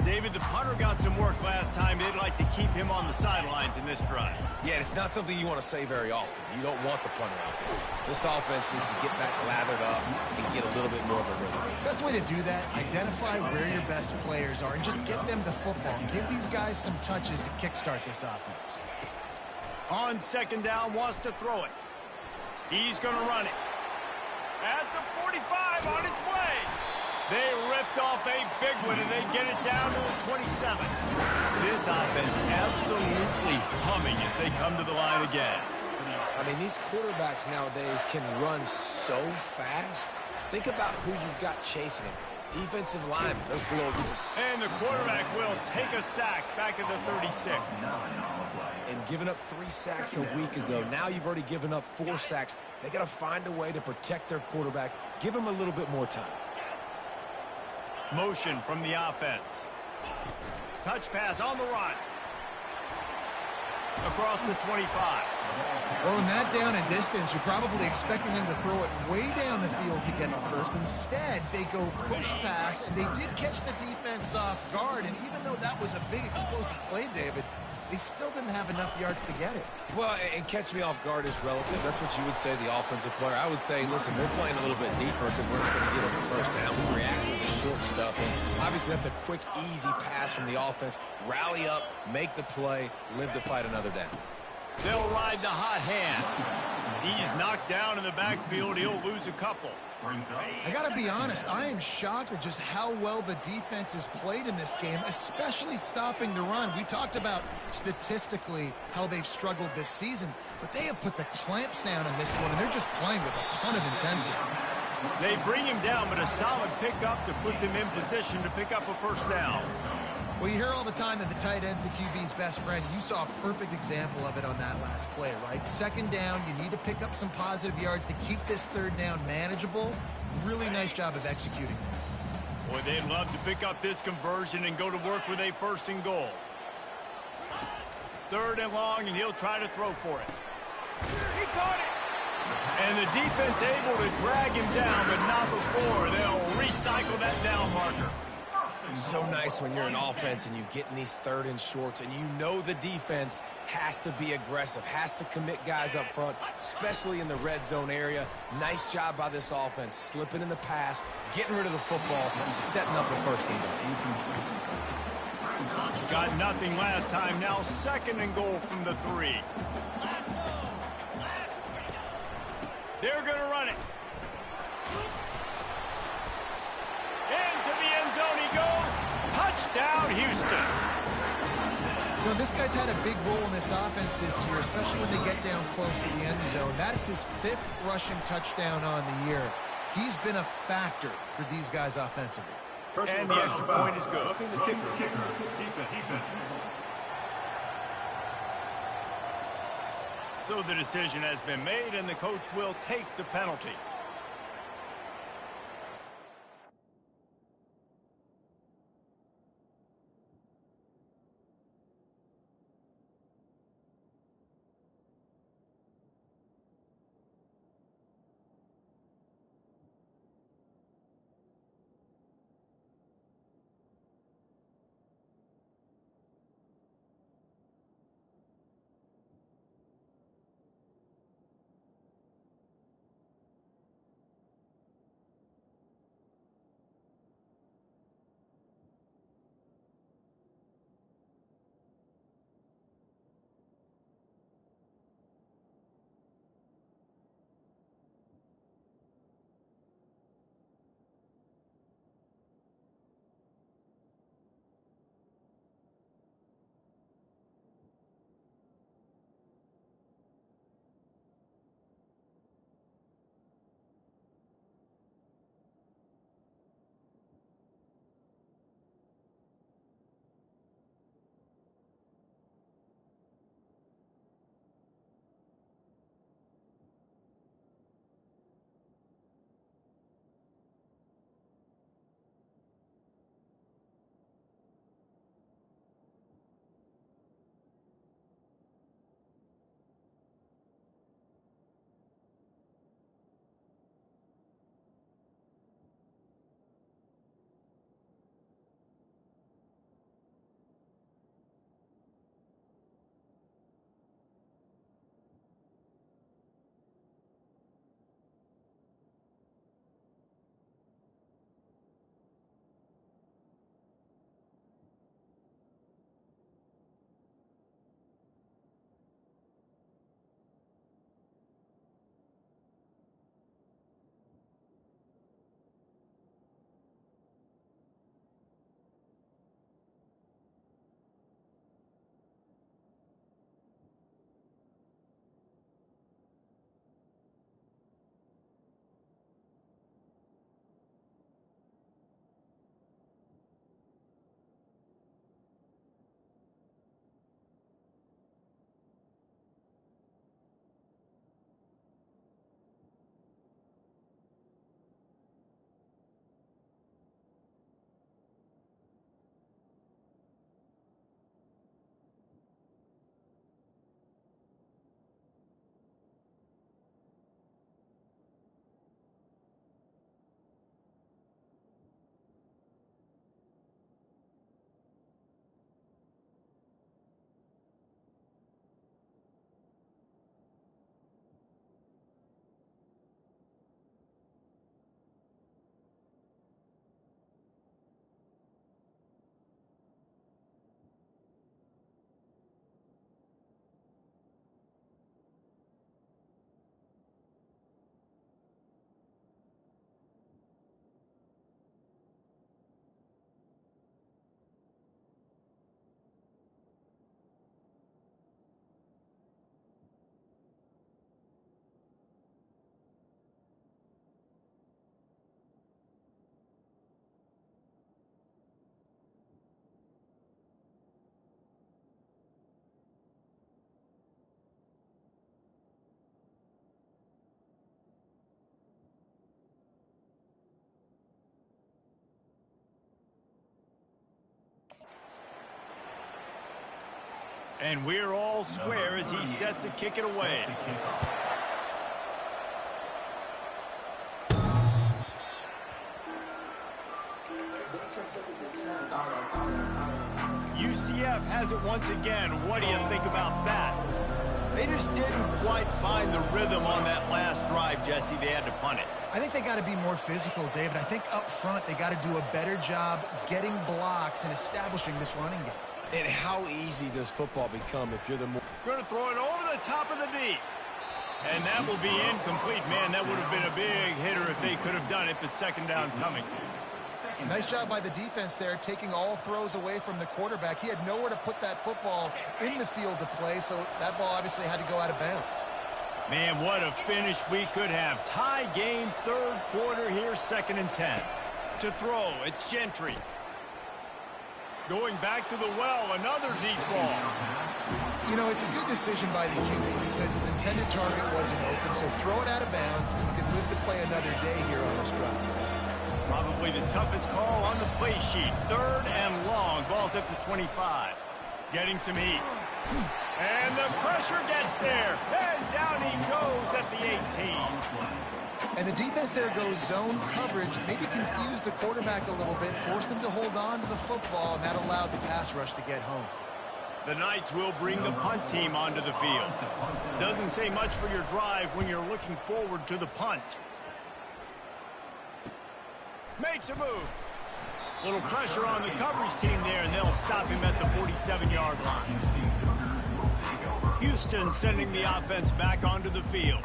David, the punter got some work last time. They'd like to keep him on the sidelines in this drive.
Yeah, it's not something you want to say very often. You don't want the punter out there. This offense needs to get back lathered up and get a little bit more of a rhythm.
Best way to do that, identify where your best players are and just get them the football. Give these guys some touches to kickstart this offense.
On second down, wants to throw it. He's going to run it. At the 45, on its way. They ripped off a big one, and they get it down to the 27. This offense absolutely humming as they come to the line again.
I mean, these quarterbacks nowadays can run so fast. Think about who you've got chasing them. Defensive linemen, those big old people.
And the quarterback will take a sack back at the 36.
And giving up 3 sacks a week ago, now you've already given up 4 sacks. They got to find a way to protect their quarterback. Give him a little bit more time.
Motion from the offense. Touch pass on the run. Across the 25.
Well, in that down and distance, you're probably expecting them to throw it way down the field to get the first. Instead, they go push pass, and they did catch the defense off guard. And even though that was a big explosive play, David, they still didn't have enough yards to get it.
Well, and catch me off guard is relative. That's what you would say, the offensive player. I would say, listen, we're playing a little bit deeper because we're not going to get up the first down. We react to the short stuff. And obviously, that's a quick, easy pass from the offense. Rally up, make the play, live to fight another down.
They'll ride the hot hand. He's knocked down in the backfield. He'll lose a couple.
I got to be honest, I am shocked at just how well the defense has played in this game, especially stopping the run. We talked about statistically how they've struggled this season, but they have put the clamps down in this one, and they're just playing with a ton of intensity.
They bring him down, but a solid pickup to put them in position to pick up a first down.
Well, you hear all the time that the tight end's the QB's best friend. You saw a perfect example of it on that last play, right? Second down, you need to pick up some positive yards to keep this third down manageable. Really nice job of executing that.
Boy, they'd love to pick up this conversion and go to work with a first and goal. Third and long, and he'll try to throw for it. He caught it! And the defense able to drag him down, but not before. They'll recycle that down marker.
So nice when you're an offense and you get in these third and shorts and you know the defense has to be aggressive, has to commit guys up front, especially in the red zone area. Nice job by this offense, slipping in the pass, getting rid of the football, setting up the first and goal.
Got nothing last time, now second and goal from the 3. They're going to run it.
You know, this guy's had a big role in this offense this year, especially when they get down close to the end zone. That's his 5th rushing touchdown on the year. He's been a factor for these guys offensively.
And the extra point is good.
Roughing the kicker. Defense.
So the decision has been made, and the coach will take the penalty. And we're all square as he's set to kick it away. UCF has it once again. What do you think about that? They just didn't quite find the rhythm on that last drive, Jesse. They had to punt it.
I think they got to be more physical, David. I think up front they got to do a better job getting blocks and establishing this running game.
And how easy does football become if you're the more...
Going to throw it over the top of the knee. And that will be incomplete. Man, that would have been a big hitter if they could have done it, but second down coming.
Nice job by the defense there, taking all throws away from the quarterback. He had nowhere to put that football in the field to play, so that ball obviously had to go out of bounds.
Man, what a finish we could have. Tie game, third quarter here, 2nd and 10. To throw, it's Gentry. Going back to the well, another deep ball.
You know, it's a good decision by the QB because his intended target wasn't open, so throw it out of bounds, and you can live to play another day here on this drive.
Probably the toughest call on the play sheet. 3rd and long. Ball's at the 25. Getting some heat. And the pressure gets there. And down he goes at the 18.
And the defense there goes zone coverage, maybe confused the quarterback a little bit, forced him to hold on to the football, and that allowed the pass rush to get home.
The Knights will bring the punt team onto the field. Doesn't say much for your drive when you're looking forward to the punt. Makes a move. Little pressure on the coverage team there, and they'll stop him at the 47-yard line. Houston sending the offense back onto the field.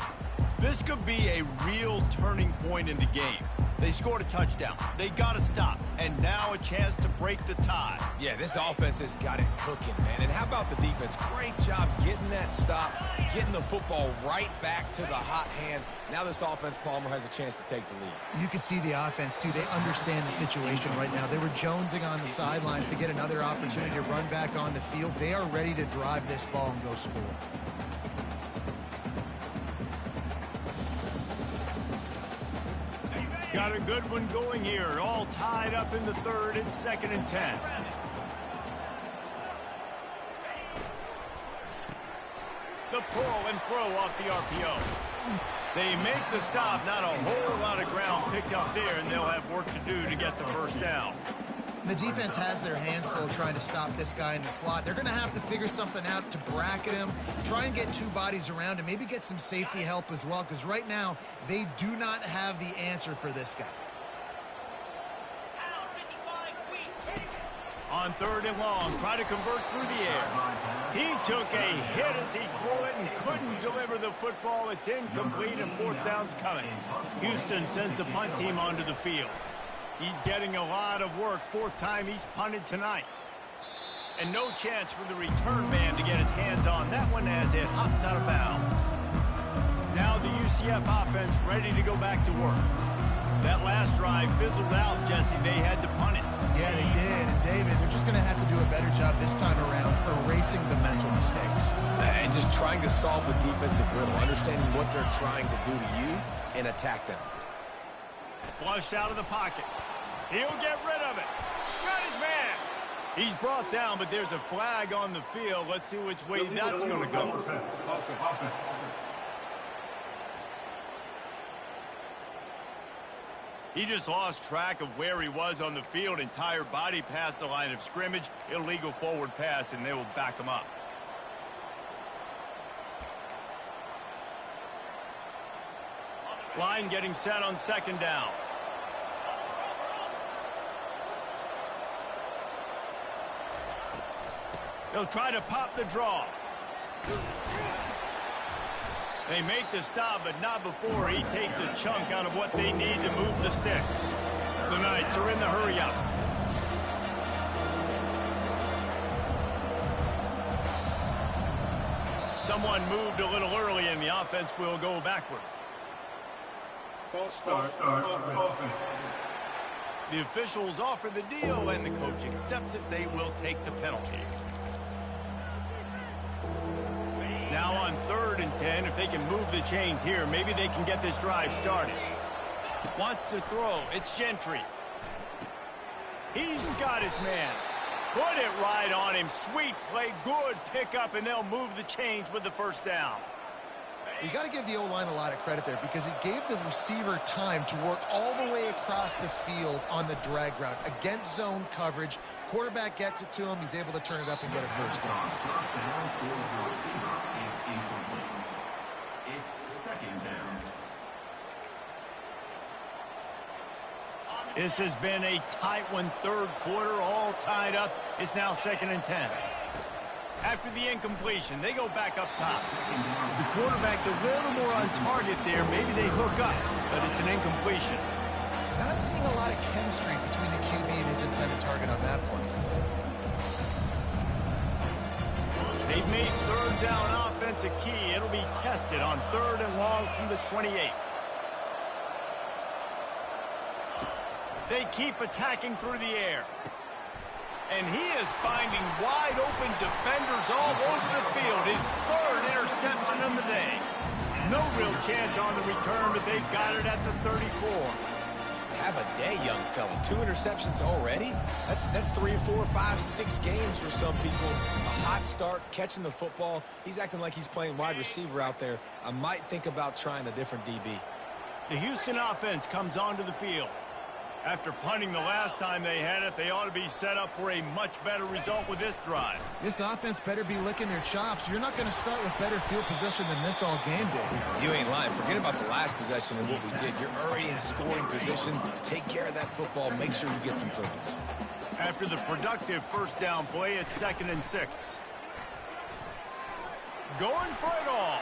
This could be a real turning point in the game. They scored a touchdown. They got to stop. And now a chance to break the tie.
Yeah, this offense has got it cooking, man. And how about the defense? Great job getting that stop, getting the football right back to the hot hand. Now this offense, Palmer, has a chance to take the lead.
You can see the offense, too. They understand the situation right now. They were jonesing on the sidelines to get another opportunity to run back on the field. They are ready to drive this ball and go score.
Got a good one going here. All tied up in the 3rd. It's 2nd and 10. The pull and throw off the RPO. They make the stop. Not a whole lot of ground picked up there, and they'll have work to do to get the first down.
The defense has their hands full trying to stop this guy in the slot. They're going to have to figure something out to bracket him, try and get 2 bodies around him, maybe get some safety help as well, because right now they do not have the answer for this guy.
On 3rd and long, try to convert through the air. He took a hit as he threw it and couldn't deliver the football. It's incomplete, and 4th down's coming. Houston sends the punt team onto the field. He's getting a lot of work. 4th time he's punted tonight. And no chance for the return man to get his hands on that one as it hops out of bounds. Now the UCF offense ready to go back to work. That last drive fizzled out, Jesse. They had to punt it.
Yeah, they did. And David, they're just going to have to do a better job this time around erasing the mental mistakes.
And just trying to solve the defensive riddle, understanding what they're trying to do to you and attack them.
Flushed out of the pocket. He'll get rid of it. Got his man. He's brought down, but there's a flag on the field. Let's see which way that's going to go. He just lost track of where he was on the field. Entire body past the line of scrimmage. Illegal forward pass, and they will back him up. Line getting set on 2nd down. They'll try to pop the draw. They make the stop, but not before he takes a chunk out of what they need to move the sticks. The Knights are in the hurry-up. Someone moved a little early, and the offense will go backward.
False start. Offense.
The officials offer the deal, and the coach accepts it. They will take the penalty. Now on 3rd and 10, if they can move the chains here, maybe they can get this drive started. Wants to throw. It's Gentry. He's got his man. Put it right on him. Sweet play. Good pickup, and they'll move the chains with the 1st down.
You got to give the O-line a lot of credit there because it gave the receiver time to work all the way across the field on the drag route against zone coverage. Quarterback gets it to him. He's able to turn it up and get a 1st down.
It's 2nd down.
This has been a tight one. 3rd quarter, all tied up. It's now 2nd and 10. After the incompletion, they go back up top. The quarterback's a little more on target there. Maybe they hook up, but it's an incompletion.
Not seeing a lot of chemistry between the intended target on that play.
They've made third down offense a key. It'll be tested on 3rd and long from the 28. They keep attacking through the air. And he is finding wide open defenders all over the field. His 3rd interception of the day. No real chance on the return, but they've got it at the 34.
Have a day, young fella. 2 interceptions already? That's 3 or 4 or 5, 6 games for some people. A hot start, catching the football. He's acting like he's playing wide receiver out there. I might think about trying a different DB.
The Houston offense comes onto the field. After punting the last time they had it, they ought to be set up for a much better result with this drive.
This offense better be licking their chops. You're not going to start with better field position than this all game day.
You ain't lying. Forget about the last possession and what we did. You're already in scoring position. Take care of that football. Make sure you get some points.
After the productive first down play, it's 2nd and 6. Going for it all.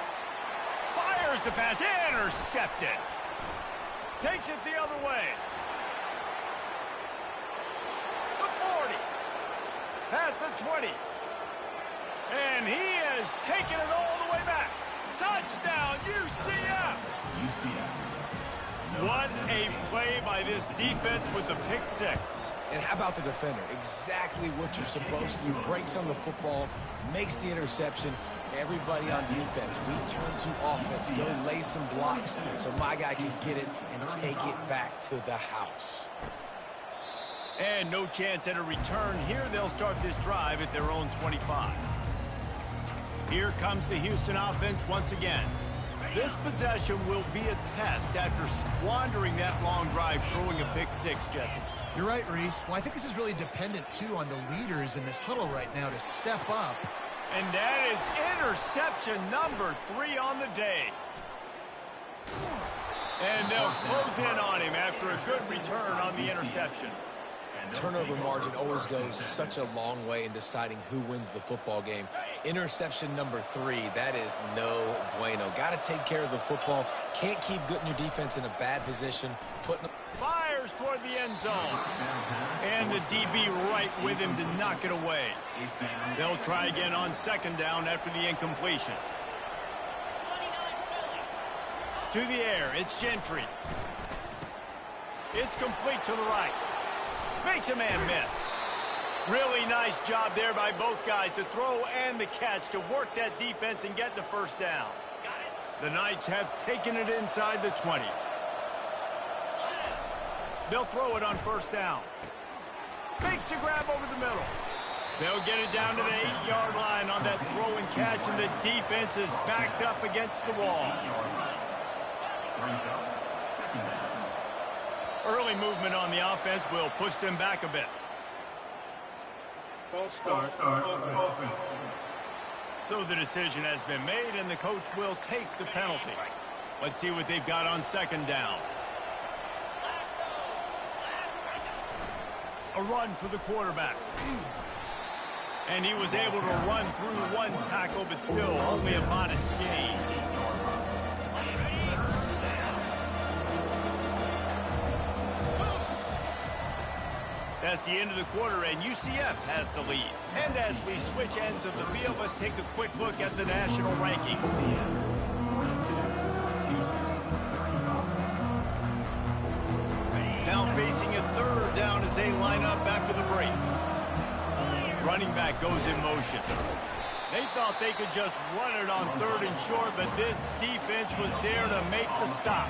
Fires the pass. Intercepted. Takes it the other way. The 40. Past the 20. And he has taken it all the way back. Touchdown, UCF. What a play by this defense with the pick 6.
And how about the defender? Exactly what you're supposed to do. Breaks on the football, makes the interception. Everybody on defense, we turn to offense. Go lay some blocks so my guy can get it and take it back to the house.
And no chance at a return here. They'll start this drive at their own 25. Here comes the Houston offense once again. This possession will be a test after squandering that long drive, throwing a pick 6, Jesse.
You're right, Reese. Well, I think this is really dependent, too, on the leaders in this huddle right now to step up.
And that is interception number 3 on the day. And they'll close in on him after a good return on the interception.
Turnover margin always goes such a long way in deciding who wins the football game. Interception number 3, that is no bueno. Got to take care of the football. Can't keep putting your defense in a bad position.
Fires toward the end zone. And the DB right with him to knock it away. They'll try again on 2nd down after the incompletion. To the air, it's Gentry. It's complete to the right. Makes a man miss. Really nice job there by both guys to throw and the catch to work that defense and get the first down. The Knights have taken it inside the 20. They'll throw it on 1st down. Makes the grab over the middle. They'll get it down to the 8-yard line on that throw and catch, and the defense is backed up against the wall. Early movement on the offense will push them back a bit.
False start. Offense.
So the decision has been made, and the coach will take the penalty. Let's see what they've got on 2nd down. A run for the quarterback. And he was able to run through 1 tackle, but still only a modest gain. That's the end of the quarter, and UCF has the lead. And as we switch ends of the field, let's take a quick look at the national rankings. Now facing a 3rd down as they line up after the break. Running back goes in motion. They thought they could just run it on 3rd and short, but this defense was there to make the stop.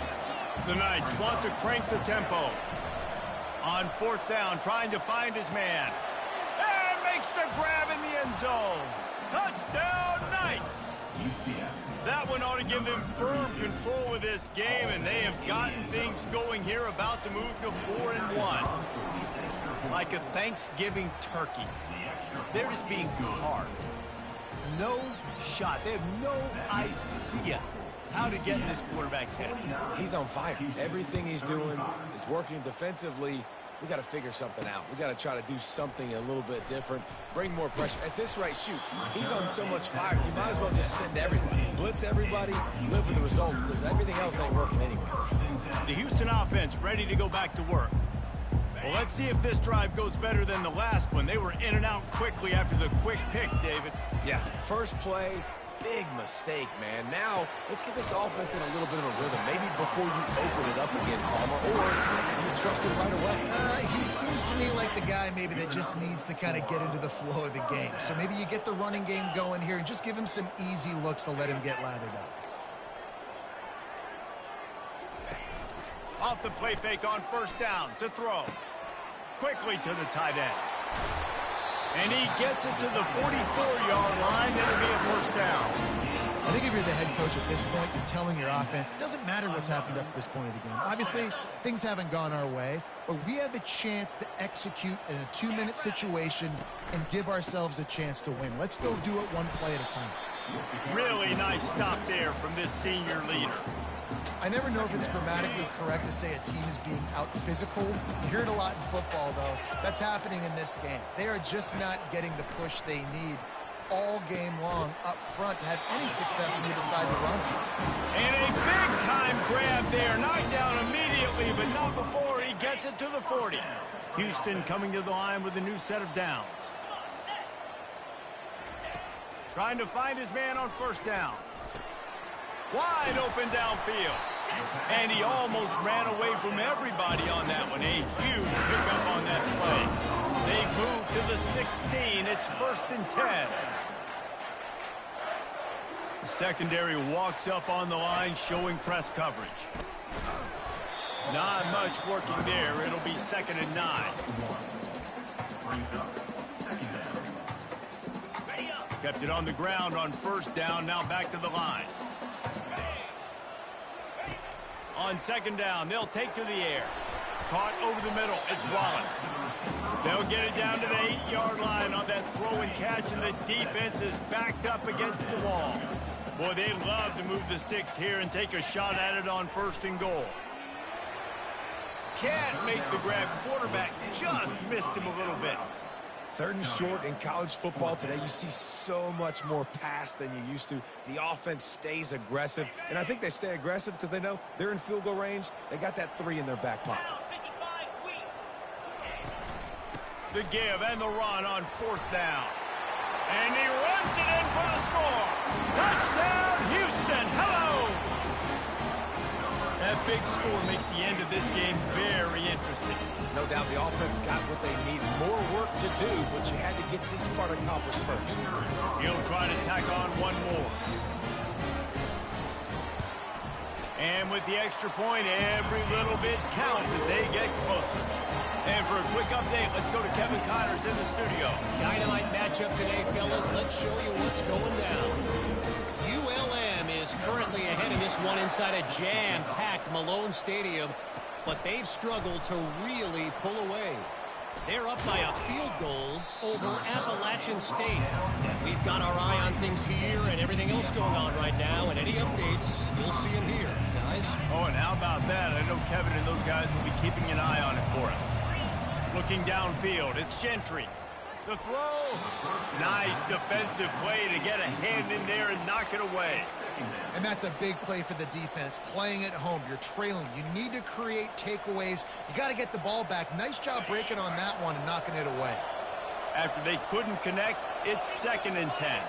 The Knights want to crank the tempo. On 4th down, trying to find his man. And makes the grab in the end zone. Touchdown, Knights! That one ought to give them firm control of this game, and they have gotten things going here, about to move to 4-1. Like a Thanksgiving turkey. They're just being carved. No shot. They have no idea how to get in this quarterback's head.
He's on fire. Everything he's doing is working defensively. We got to figure something out. We got to try to do something a little bit different. Bring more pressure. At this rate, shoot, he's on so much fire. You might as well just send everybody. Blitz everybody, live with the results, because everything else ain't working anyways.
The Houston offense ready to go back to work. Well, let's see if this drive goes better than the last one. They were in and out quickly after the quick pick, David.
Yeah, first play, big mistake, man. Now, let's get this offense in a little bit of a rhythm. Maybe before you open it up again, Palmer, or do you trust him right away?
He seems to me like the guy maybe that just needs to kind of get into the flow of the game. So maybe you get the running game going here and just give him some easy looks to let him get lathered up.
Off the play fake on first down to throw. Quickly to the tight end. And he gets it to the 44-yard line. It'll be a first down.
I think if you're the head coach at this point, you're telling your offense, it doesn't matter what's happened up to this point of the game. Obviously, things haven't gone our way, but we have a chance to execute in a 2-minute situation and give ourselves a chance to win. Let's go do it one play at a time.
Really nice stop there from this senior leader.
I never know if it's grammatically correct to say a team is being out-physicaled. You hear it a lot in football, though. That's happening in this game. They are just not getting the push they need all game long up front to have any success when they decide to run.
And a big-time grab there. Knocked down immediately, but not before he gets it to the 40. Houston coming to the line with a new set of downs. Trying to find his man on first down. Wide open downfield. And he almost ran away from everybody on that one. A huge pickup on that play. They move to the 16. It's 1st and 10. The secondary walks up on the line, showing press coverage. Not much working there. It'll be 2nd and 9. Kept it on the ground on first down. Now back to the line. On 2nd down, they'll take to the air. Caught over the middle. It's Wallace. They'll get it down to the 8-yard line on that throw and catch, and the defense is backed up against the wall. Boy, they love to move the sticks here and take a shot at it on 1st and goal. Can't make the grab. Quarterback just missed him a little bit.
3rd and short in college football today. You see so much more pass than you used to. The offense stays aggressive, and I think they stay aggressive because they know they're in field goal range. They got that 3 in their back pocket.
The give and the run on 4th down. And he runs it in for the score. Touchdown, Houston. Hello. That big score makes the end of this game very interesting.
No doubt the offense got what they needed. More work to do, but you had to get this part accomplished first.
He'll try to tack on one more. And with the extra point, every little bit counts as they get closer. And for a quick update, let's go to Kevin Connors in the studio.
Dynamite matchup today, fellas. Let's show you what's going down. ULM is currently ahead in this one inside a jam-packed Malone Stadium, but they've struggled to really pull away. They're up by a field goal over Appalachian State. We've got our eye on things here and everything else going on right now, and any updates, you'll see them here, guys.
Oh, and how about that? I know Kevin and those guys will be keeping an eye on it for us. Looking downfield, it's Gentry. The throw. Nice defensive play to get a hand in there and knock it away.
And that's a big play for the defense. Playing at home, you're trailing. You need to create takeaways. You got to get the ball back. Nice job breaking on that one and knocking it away.
After they couldn't connect, it's 2nd and 10.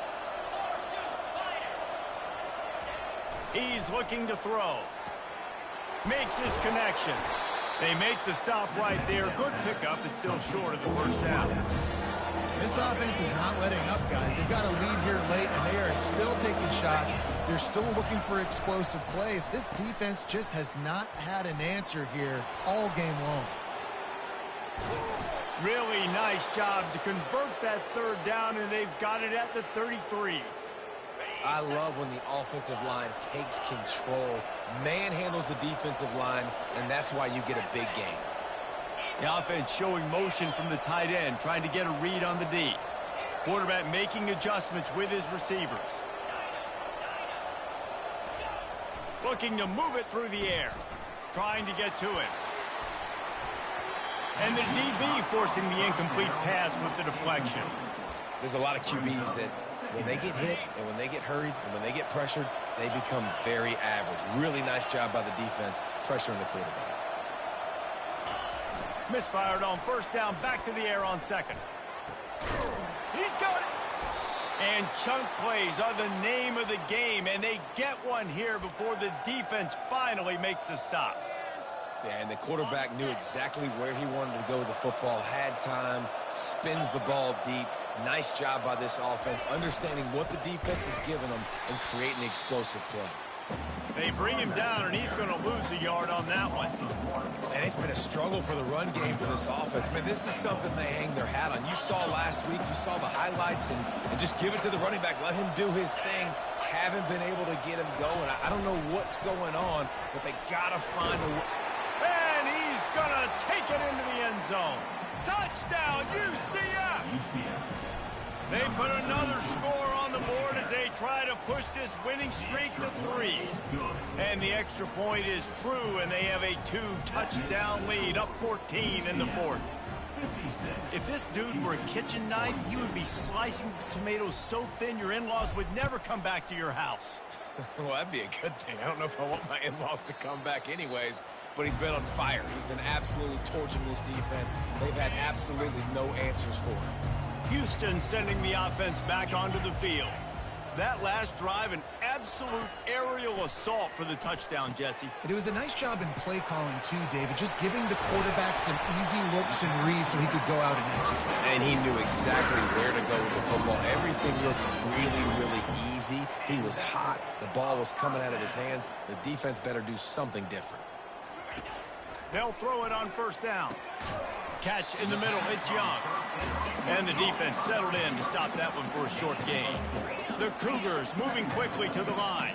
He's looking to throw. Makes his connection. They make the stop right there. Good pickup. It's still short of the first down.
This offense is not letting up, guys. They've got a lead here late, and they are still taking shots. They're still looking for explosive plays. This defense just has not had an answer here all game long.
Really nice job to convert that 3rd down, and they've got it at the 33.
I love when the offensive line takes control, manhandles the defensive line, and that's why you get a big game.
The offense showing motion from the tight end, trying to get a read on the D. Quarterback making adjustments with his receivers. Looking to move it through the air. Trying to get to it. And the DB forcing the incomplete pass with the deflection.
There's a lot of QBs that when they get hit and when they get hurried and when they get pressured, they become very average. Really nice job by the defense pressuring the quarterback.
Misfired on first down, back to the air on second. He's got it. And chunk plays are the name of the game, and they get one here before the defense finally makes the stop.
Yeah, and the quarterback knew exactly where he wanted to go with the football, had time, spins the ball deep. Nice job by this offense, understanding what the defense is giving them and creating the explosive play.
They bring him down, and he's going to lose a yard on that one.
And it's been a struggle for the run game for this offense. Man, this is something they hang their hat on. You saw last week, you saw the highlights, and just give it to the running back. Let him do his thing. Haven't been able to get him going. I don't know what's going on, but they got to find a way.
And he's going to take it into the end zone. Touchdown, UCF! They put another score on the board as they try to push this winning streak to 3. And the extra point is true, and they have a 2-touchdown lead, up 14 in the fourth. If this dude were a kitchen knife, you would be slicing tomatoes so thin your in-laws would never come back to your house.
Well, that'd be a good thing. I don't know if I want my in-laws to come back anyways, but he's been on fire. He's been absolutely torching this defense. They've had absolutely no answers for him.
Houston sending the offense back onto the field. That last drive, an absolute aerial assault for the touchdown, Jesse.
But it was a nice job in play calling, too, David, just giving the quarterback some easy looks and reads so he could go out and execute.
And he knew exactly where to go with the football. Everything looked really, really easy. He was hot. The ball was coming out of his hands. The defense better do something different.
They'll throw it on first down. Catch in the middle, it's Young. And the defense settled in to stop that one for a short gain. The Cougars moving quickly to the line.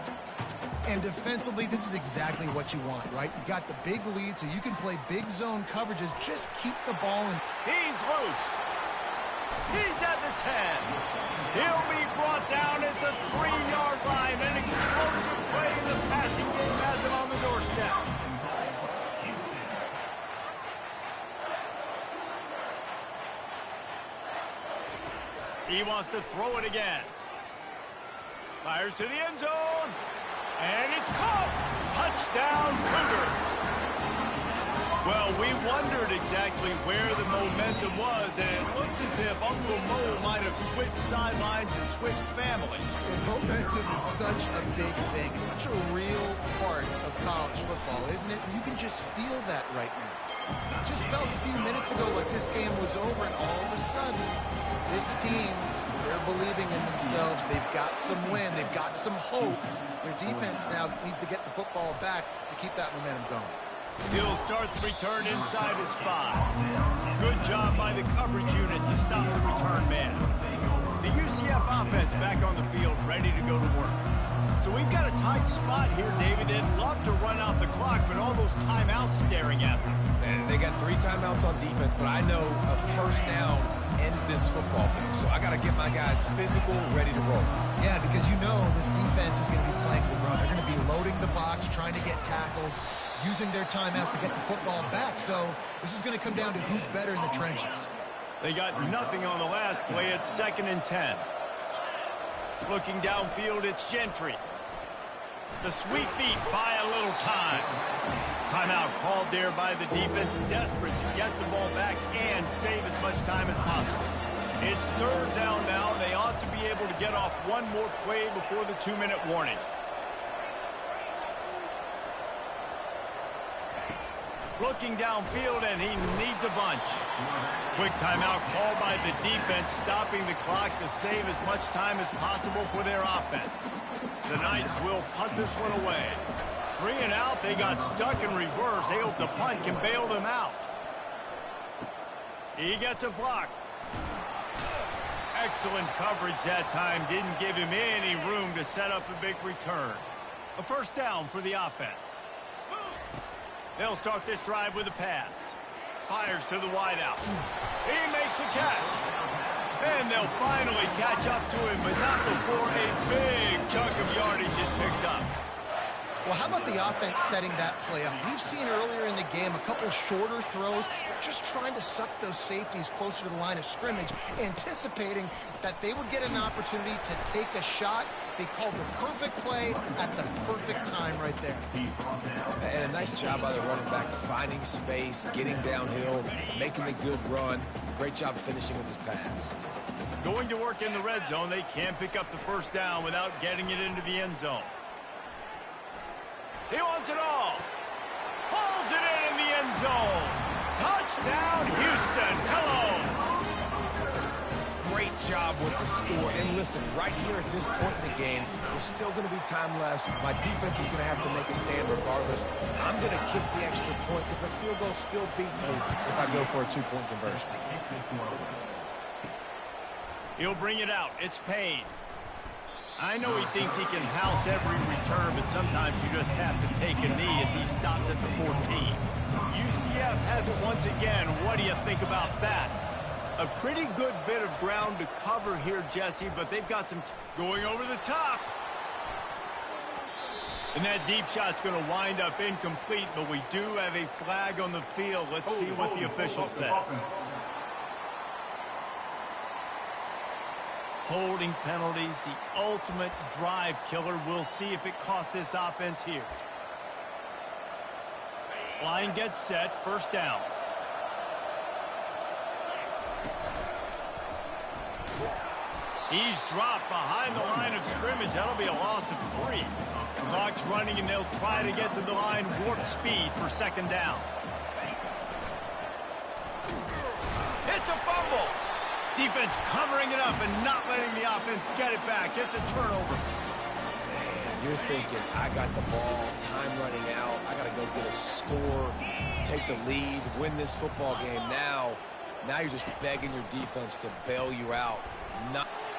And defensively, this is exactly what you want, right? You got the big lead, so you can play big zone coverages. Just keep the ball in.
He's loose. He's at the 10. He'll be brought down at the 3-yard line. An explosive play in the passing game has him on the doorstep. He wants to throw it again. Fires to the end zone. And it's caught. Touchdown, Cougars. Well, we wondered exactly where the momentum was, and it looks as if Uncle Mo might have switched sidelines and switched families.
And momentum is such a big thing. It's such a real part of college football, isn't it? You can just feel that right now. It just felt a few minutes ago like this game was over, and all of a sudden, this team, they're believing in themselves. They've got some win. They've got some hope. Their defense now needs to get the football back to keep that momentum going.
He'll start the return inside his 5. Good job by the coverage unit to stop the return man. The UCF offense back on the field, ready to go to work. So we've got a tight spot here, David. They'd love to run out the clock, but all those timeouts staring at them.
And they got 3 timeouts on defense, but I know a first down ends this football game. So I got to get my guys physical, ready to roll.
Yeah, because you know this defense is going to be playing the run. They're going to be loading the box, trying to get tackles, using their timeouts to get the football back. So this is going to come down to who's better in the trenches.
They got nothing on the last play. It's 2nd and 10. Looking downfield, it's Gentry. The sweet feet buy a little time. Timeout called there by the defense, desperate to get the ball back and save as much time as possible. It's 3rd down now. They ought to be able to get off one more play before the 2-minute warning. Looking downfield, and he needs a bunch. Quick timeout called by the defense, stopping the clock to save as much time as possible for their offense. The Knights will punt this one away. 3 and out, they got stuck in reverse. They hope the punt can bail them out. He gets a block. Excellent coverage that time. Didn't give him any room to set up a big return. A first down for the offense. They'll start this drive with a pass. Fires to the wideout. He makes a catch. And they'll finally catch up to him, but not before a big chunk of yardage is picked up.
Well, how about the offense setting that play up? We've seen earlier in the game a couple shorter throws. They're just trying to suck those safeties closer to the line of scrimmage, anticipating that they would get an opportunity to take a shot. They called the perfect play at the perfect time right there.
And a nice job by the running back, finding space, getting downhill, making a good run. Great job finishing with his pads.
Going to work in the red zone, they can't pick up the first down without getting it into the end zone. He wants it all. Pulls it in the end zone. Touchdown, Houston. Hello.
Great job with the score. And listen, right here at this point in the game, there's still going to be time left. My defense is going to have to make a stand regardless. I'm going to kick the extra point because the field goal still beats me if I go for a two-point conversion.
He'll bring it out. It's Payne. I know he thinks he can house every return, but sometimes you just have to take a knee as he stopped at the 14. UCF has it once again. What do you think about that? A pretty good bit of ground to cover here, Jesse, but they've got some going over the top. And that deep shot's going to wind up incomplete, but we do have a flag on the field. Let's see what the official says. Holding penalties, the ultimate drive killer. We'll see if it costs this offense here. Line gets set, first down. He's dropped behind the line of scrimmage. That'll be a loss of 3. Clock's running, and they'll try to get to the line warp speed for second down. It's a fumble. Defense covering it up and not letting the offense get it back. It's a turnover.
Man, you're thinking, I got the ball, time running out, I got to go get a score, take the lead, win this football game. Now you're just begging your defense to bail you out.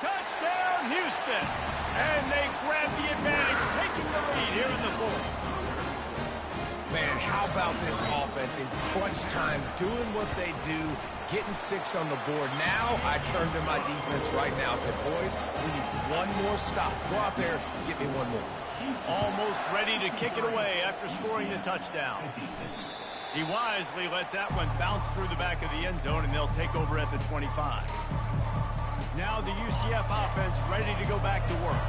Touchdown, Houston! And they grab the advantage, taking the lead here in the fourth.
Man, how about this offense in crunch time, doing what they do, getting 6 on the board. Now I turn to my defense right now and say, boys, we need one more stop. Go out there, get me one more.
Almost ready to kick it away after scoring the touchdown. He wisely lets that one bounce through the back of the end zone, and they'll take over at the 25. Now the UCF offense ready to go back to work.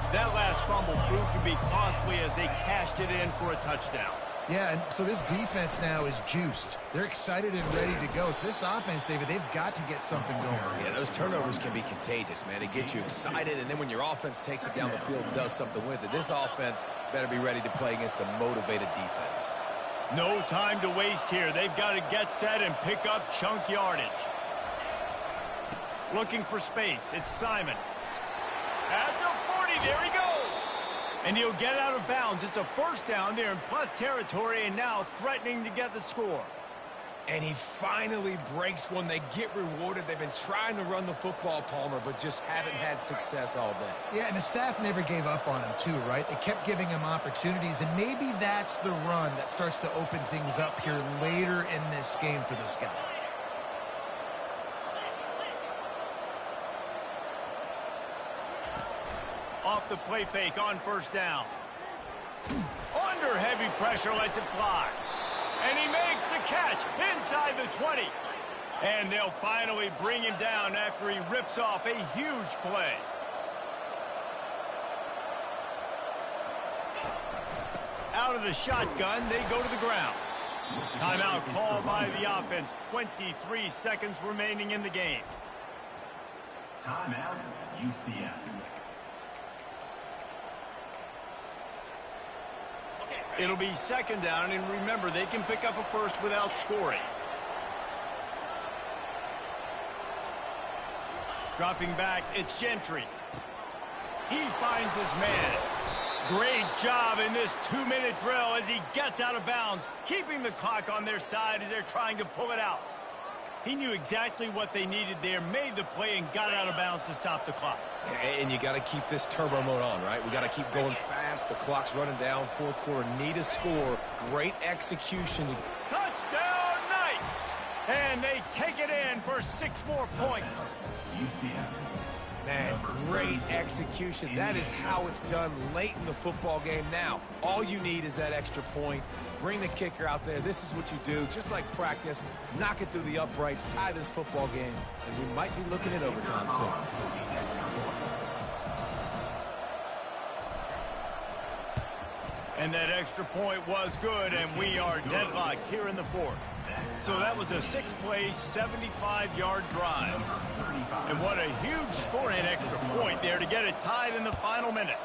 That last fumble proved to be costly as they cashed it in for a touchdown.
Yeah, and so this defense now is juiced. They're excited and ready to go. So this offense, David, they've got to get something going.
Yeah, those turnovers can be contagious, man. It gets you excited, and then when your offense takes it down the field and does something with it, this offense better be ready to play against a motivated defense.
No time to waste here. They've got to get set and pick up chunk yardage. Looking for space. It's Simon. At the 40, there he goes. And he'll get out of bounds. It's a first down there in plus territory, and now threatening to get the score.
And he finally breaks one. They get rewarded. They've been trying to run the football, Palmer, but just haven't had success all day.
Yeah, and the staff never gave up on him, too, right? They kept giving him opportunities, and maybe that's the run that starts to open things up here later in this game for this guy.
Off the play fake on first down. Under heavy pressure, lets it fly. And he makes the catch inside the 20. And they'll finally bring him down after he rips off a huge play. Out of the shotgun, they go to the ground. Timeout called by the offense. 23 seconds remaining in the game.
Timeout, UCF.
It'll be second down, and remember, they can pick up a first without scoring. Dropping back, it's Gentry. He finds his man. Great job in this 2-minute drill as he gets out of bounds, keeping the clock on their side as they're trying to pull it out. He knew exactly what they needed there, made the play, and got out of bounds to stop the clock.
And you got to keep this turbo mode on, right? We got to keep going fast. The clock's running down. Fourth quarter, need a score. Great execution.
Touchdown, Knights! And they take it in for 6 more points.
UCF.
Man, great execution. That is how it's done late in the football game. Now, all you need is that extra point. Bring the kicker out there. This is what you do, just like practice. Knock it through the uprights, tie this football game, and we might be looking at overtime soon.
And that extra point was good, and we are deadlocked here in the fourth. So that was a 6-play, 75-yard drive. And what a huge scoring extra point there to get it tied in the final minute.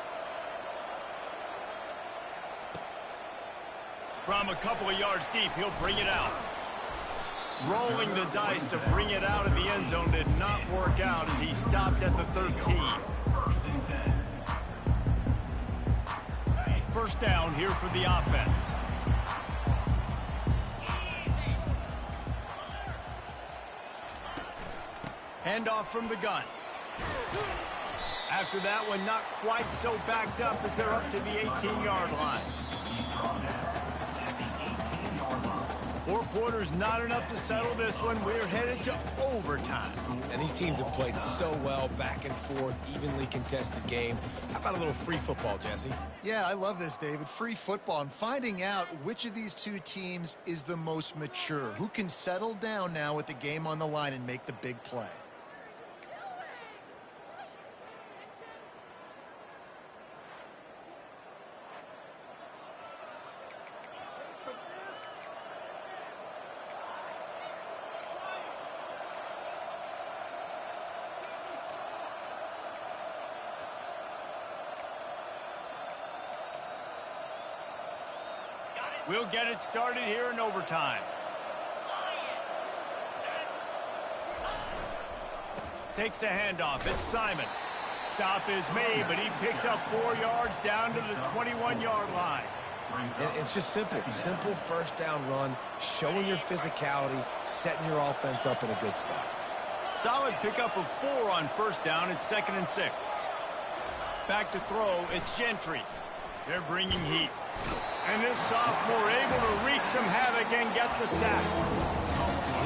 From a couple of yards deep, he'll bring it out. Rolling the dice to bring it out of the end zone did not work out as he stopped at the 13. First down here for the offense. Handoff from the gun. After that one, not quite so backed up as they're up to the 18-yard line. 4 quarters, not enough to settle this one. We're headed to overtime.
And these teams have played so well, back and forth, evenly contested game. How about a little free football, Jesse?
Yeah, I love this, David. Free football. I'm finding out which of these two teams is the most mature, who can settle down now with the game on the line and make the big play.
We'll get it started here in overtime. Takes the handoff. It's Simon. Stop is made, but he picks up 4 yards down to the 21-yard line.
And it's just simple. Simple first down run, showing your physicality, setting your offense up in a good spot.
Solid pickup of 4 on first down. It's 2nd and 6. Back to throw. It's Gentry. They're bringing heat. And this sophomore able to wreak some havoc and get the sack.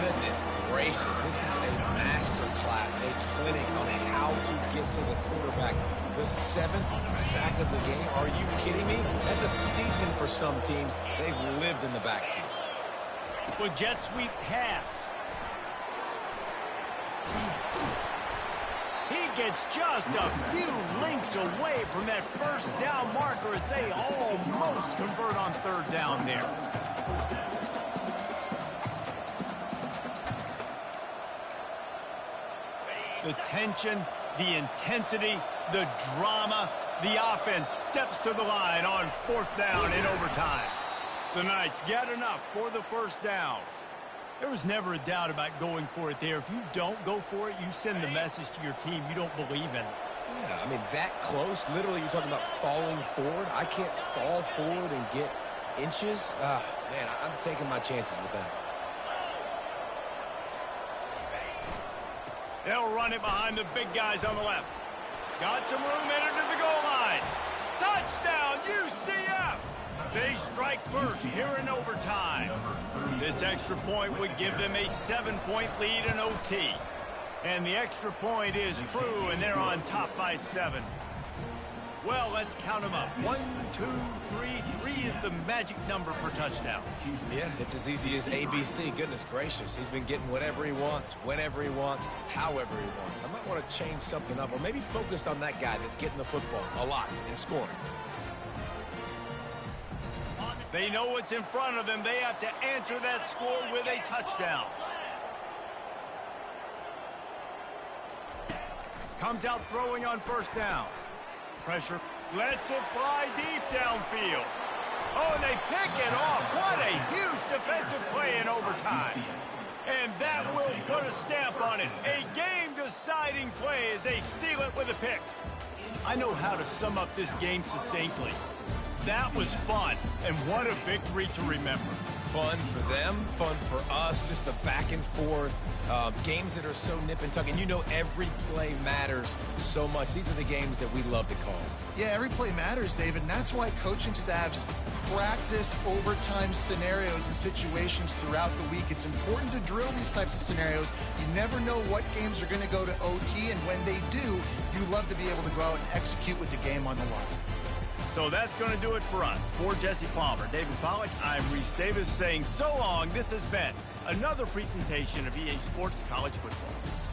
Goodness gracious, this is a master class, a clinic on how to get to the quarterback. The 7th sack of the game. Are you kidding me? That's a season for some teams. They've lived in the backfield.
With jet sweep pass. He gets just a few links away from that first down marker as they almost convert on 3rd down there. The tension, the intensity, the drama, the offense steps to the line on 4th down in overtime. The Knights get enough for the first down. There was never a doubt about going for it there. If you don't go for it, you send the message to your team you don't believe in it.
Yeah, I mean, that close, literally you're talking about falling forward. I can't fall forward and get inches. Man, I'm taking my chances with that.
They'll run it behind the big guys on the left. Got some room in it to the goal line. Touchdown, UCF! They strike first here in overtime. This extra point would give them a 7-point lead in OT. And the extra point is true, and they're on top by 7. Well, let's count them up. 1, 2, 3. 3 is the magic number for touchdown.
Yeah, it's as easy as ABC. Goodness gracious. He's been getting whatever he wants, whenever he wants, however he wants. I might want to change something up or maybe focus on that guy that's getting the football a lot and scoring.
They know what's in front of them. They have to answer that score with a touchdown. Comes out throwing on first down. Pressure. Lets it fly deep downfield. Oh, and they pick it off. What a huge defensive play in overtime. And that will put a stamp on it. A game-deciding play as they seal it with a pick. I know how to sum up this game succinctly. That was fun, and what a victory to remember.
Fun for them, fun for us, just the back and forth, games that are so nip and tuck. And you know every play matters so much. These are the games that we love to call.
Yeah, every play matters, David, and that's why coaching staffs practice overtime scenarios and situations throughout the week. It's important to drill these types of scenarios. You never know what games are going to go to OT, and when they do, you love to be able to go out and execute with the game on the line.
So that's going to do it for us. For Jesse Palmer, David Pollack, I'm Reese Davis saying so long. This has been another presentation of EA Sports College Football.